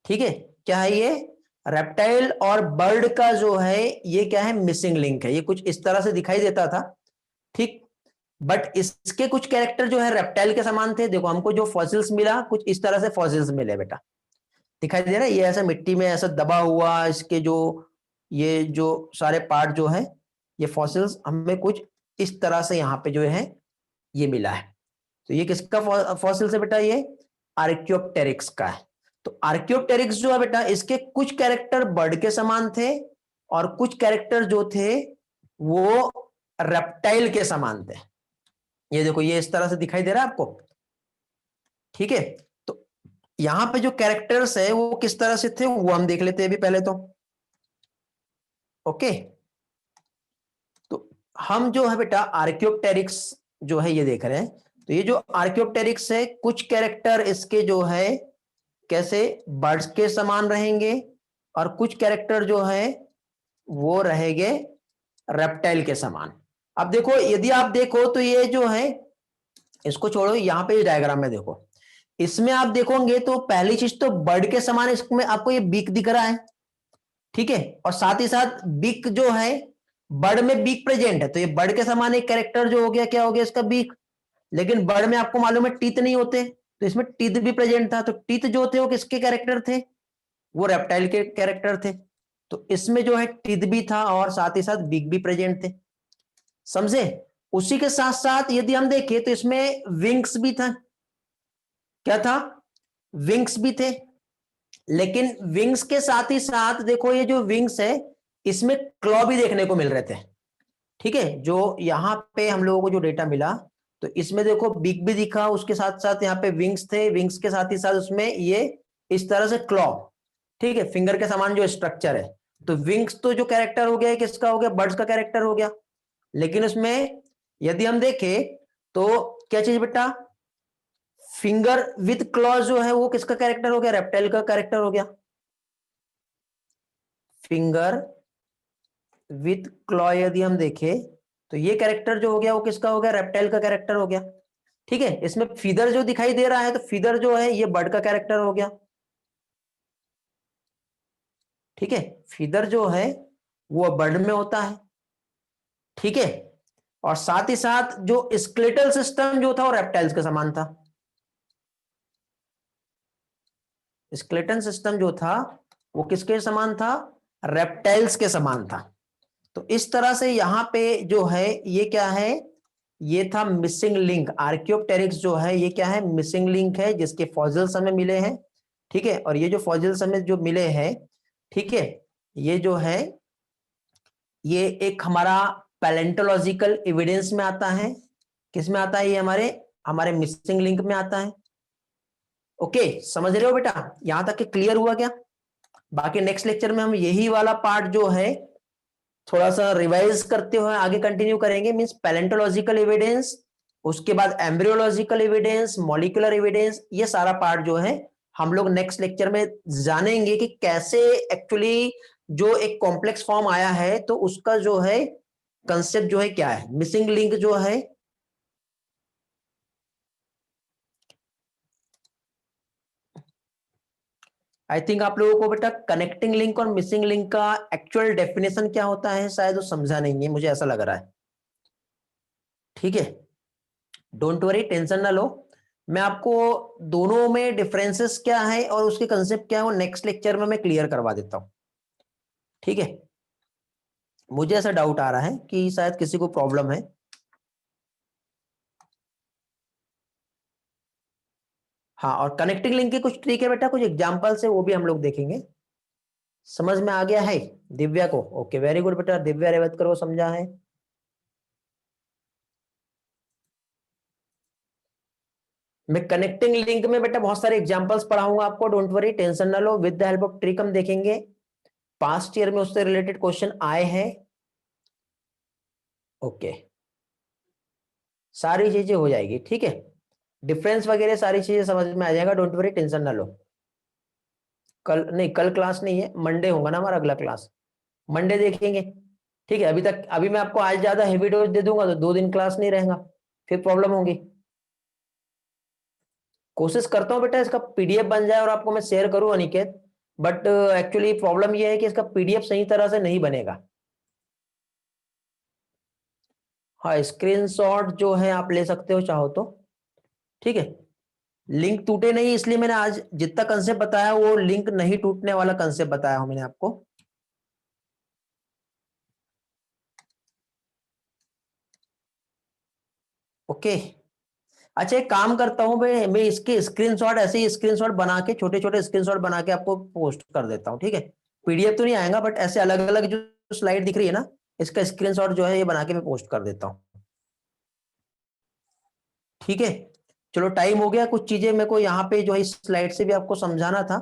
ठीक है, क्या है ये? रेप्टाइल और बर्ड का जो है ये क्या है? मिसिंग लिंक है। ये कुछ इस तरह से दिखाई देता था। ठीक, बट इसके कुछ कैरेक्टर जो है रेप्टाइल के समान थे। देखो हमको जो फॉसिल्स मिला कुछ इस तरह से फॉसिल्स मिले बेटा, दिखाई दे रहा है? ये ऐसा मिट्टी में ऐसा दबा हुआ, इसके जो ये जो सारे पार्ट जो है ये फॉसिल्स हमें कुछ इस तरह से यहाँ पे जो है ये मिला है। तो ये किसका फॉसिल्स है बेटा? ये आर्कियोप्टेरिक्स का है। तो आर्कियोप्टेरिक्स जो है बेटा इसके कुछ कैरेक्टर बर्ड के समान थे, और कुछ कैरेक्टर जो थे वो रेप्टाइल के समान थे। ये देखो, ये इस तरह से दिखाई दे रहा है आपको। ठीक है, तो यहां पे जो कैरेक्टर्स है वो किस तरह से थे वो हम देख लेते हैं अभी पहले तो। ओके, तो हम जो है बेटा आर्कियोप्टेरिक्स जो है ये देख रहे हैं। तो ये जो आर्कियोप्टेरिक्स है कुछ कैरेक्टर इसके जो है कैसे बर्ड्स के समान रहेंगे, और कुछ कैरेक्टर जो है वो रहेंगे रेप्टाइल के समान। अब देखो, यदि आप देखो तो ये जो है, इसको छोड़ो, यहां पे डायग्राम में देखो, इसमें आप देखोगे तो पहली चीज तो बर्ड के समान इसमें आपको ये बीक दिख रहा है। ठीक है, और साथ ही साथ बीक जो है, बर्ड में बीक प्रेजेंट है, तो ये बर्ड के समान एक कैरेक्टर जो हो गया, क्या हो गया इसका? बीक। लेकिन बर्ड में आपको मालूम है टीथ नहीं होते, तो इसमें टीथ भी प्रेजेंट था। तो टीथ जो थे वो किसके कैरेक्टर थे? वो रेप्टाइल के कैरेक्टर थे। तो इसमें जो है टीथ भी था और साथ ही साथ बीक भी प्रेजेंट थे। समझे? उसी के साथ साथ यदि हम देखें तो इसमें विंग्स भी था। क्या था? विंग्स भी थे। लेकिन विंग्स के साथ ही साथ देखो, ये जो विंग्स है इसमें क्लॉ भी देखने को मिल रहे थे। ठीक है, जो यहां पे हम लोगों को जो डेटा मिला, तो इसमें देखो बिग भी दिखा, उसके साथ साथ यहाँ पे विंग्स थे, विंग्स के साथ ही साथ उसमें ये इस तरह से क्लॉ, ठीक है, फिंगर के समान जो स्ट्रक्चर है। तो विंग्स तो जो कैरेक्टर हो गया किसका हो गया? बर्ड्स का कैरेक्टर हो गया। लेकिन उसमें यदि हम देखें तो क्या चीज बेटा? फिंगर विथ क्लॉज जो है वो किसका कैरेक्टर हो गया? रेप्टाइल का कैरेक्टर हो गया। फिंगर विथ क्लॉ यदि हम देखें तो ये कैरेक्टर जो हो गया वो किसका हो गया? रेप्टाइल का कैरेक्टर हो गया। ठीक है, इसमें फीदर जो दिखाई दे रहा है, तो फीदर जो है ये बर्ड का कैरेक्टर हो गया। ठीक है, फीदर जो है वो बर्ड में होता है। ठीक है, और साथ ही साथ जो स्केलेटल सिस्टम जो था वो रेप्टाइल्स के समान था। स्केलेटन सिस्टम जो था वो किसके समान था? रेप्टाइल्स के समान था। तो इस तरह से यहां पे जो है ये क्या है? ये था मिसिंग लिंक। आर्कियोप्टेरिक्स जो है ये क्या है? मिसिंग लिंक है, जिसके फॉसिल्स हमें मिले हैं। ठीक है, और ये जो फॉसिल्स हमें जो मिले हैं, ठीक है, ये जो है ये एक हमारा पैलेंटोलॉजिकल एविडेंस में आता है। किस में आता है? ये हमारे हमारे मिसिंग लिंक में आता है। ओके, समझ रहे हो बेटा? यहां तक के क्लियर हुआ क्या? बाकी नेक्स्ट लेक्चर में हम यही वाला पार्ट जो है थोड़ा सा रिवाइज करते हुए आगे कंटिन्यू करेंगे। मींस पैलेंटोलॉजिकल एविडेंस, उसके बाद एम्ब्रियोलॉजिकल एविडेंस, मॉलिक्यूलर एविडेंस, ये सारा पार्ट जो है हम लोग नेक्स्ट लेक्चर में जानेंगे कि कैसे एक्चुअली जो एक कॉम्प्लेक्स फॉर्म आया है तो उसका जो है कंसेप्ट जो है क्या है। मिसिंग लिंक जो है आई थिंक आप लोगों को बेटा कनेक्टिंग लिंक और मिसिंग लिंक का एक्चुअल डेफिनेशन क्या होता है शायद वो समझा नहीं है, मुझे ऐसा लग रहा है। ठीक है, डोंट वरी, टेंशन ना लो। मैं आपको दोनों में डिफरेंसेस क्या है और उसके कंसेप्ट क्या है वो नेक्स्ट लेक्चर में मैं क्लियर करवा देता हूं। ठीक है, मुझे ऐसा डाउट आ रहा है कि शायद किसी को प्रॉब्लम है। हाँ, और कनेक्टिंग लिंक के कुछ ट्रिक है बेटा, कुछ एग्जांपल से वो भी हम लोग देखेंगे। समझ में आ गया है दिव्या को? ओके, वेरी गुड बेटा, दिव्या रेवतकर को समझा है। मैं कनेक्टिंग लिंक में बेटा बहुत सारे एग्जांपल्स पढ़ाऊंगा आपको, डोंट वरी, टेंशन ना लो। With the help of trick हम देखेंगे, पास्ट ईयर में उससे रिलेटेड क्वेश्चन आए हैं। ओके, सारी चीजें हो जाएगी। ठीक है, डिफरेंस वगैरह सारी चीजें समझ में आ जाएगा, डोंट वरी, टेंशन ना लो। कल नहीं, कल क्लास नहीं है, मंडे होगा ना हमारा अगला क्लास, मंडे देखेंगे। ठीक है, अभी तक अभी मैं आपको आज ज्यादा हेवी डोज दे दूंगा तो 2 दिन क्लास नहीं रहेगा, फिर प्रॉब्लम होगी। कोशिश करता हूँ बेटा इसका पीडीएफ बन जाए और आपको मैं शेयर करूँ अनिकेत, बट एक्चुअली प्रॉब्लम यह है कि इसका पीडीएफ सही तरह से नहीं बनेगा। हाँ, स्क्रीनशॉट जो है आप ले सकते हो चाहो तो। ठीक है, लिंक टूटे नहीं, इसलिए मैंने आज जितना कंसेप्ट बताया वो लिंक नहीं टूटने वाला कंसेप्ट बताया हूं मैंने आपको। ओके, अच्छा एक काम करता हूं, मैं इसके स्क्रीनशॉट, ऐसे ही स्क्रीनशॉट बना के, छोटे छोटे स्क्रीनशॉट बना के आपको पोस्ट कर देता हूं। ठीक है, पीडीएफ तो नहीं आएगा बट ऐसे अलग अलग जो स्लाइड दिख रही है ना, इसका स्क्रीनशॉट जो है ये बना के मैं पोस्ट कर देता हूं। ठीक है, चलो टाइम हो गया, कुछ चीजें मेरे को यहाँ पे जो है इस स्लाइड से भी आपको समझाना था।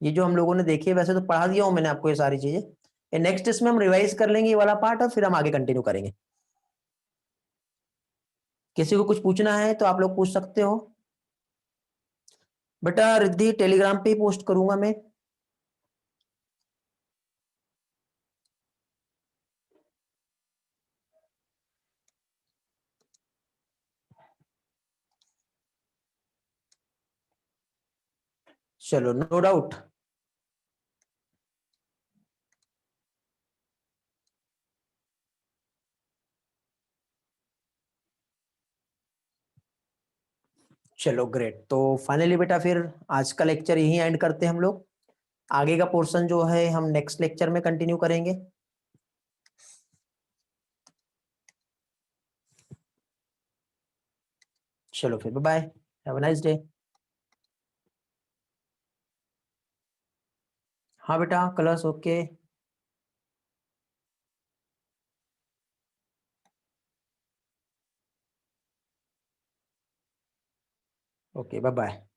ये जो हम लोगों ने देखी है वैसे तो पढ़ा दिया हूं मैंने आपको ये सारी चीजें, ये नेक्स्ट इसमें हम रिवाइज कर लेंगे ये वाला पार्ट और फिर हम आगे कंटिन्यू करेंगे। किसी को कुछ पूछना है तो आप लोग पूछ सकते हो। बेटा रिद्धि टेलीग्राम पे ही पोस्ट करूंगा मैं। चलो, नो डाउट। चलो ग्रेट, तो फाइनली बेटा फिर आज का लेक्चर यही एंड करते हैं हम लोग। आगे का पोर्शन जो है हम नेक्स्ट लेक्चर में कंटिन्यू करेंगे। चलो फिर bye, have a nice day. हाँ बेटा, class okay. Okay, bye bye.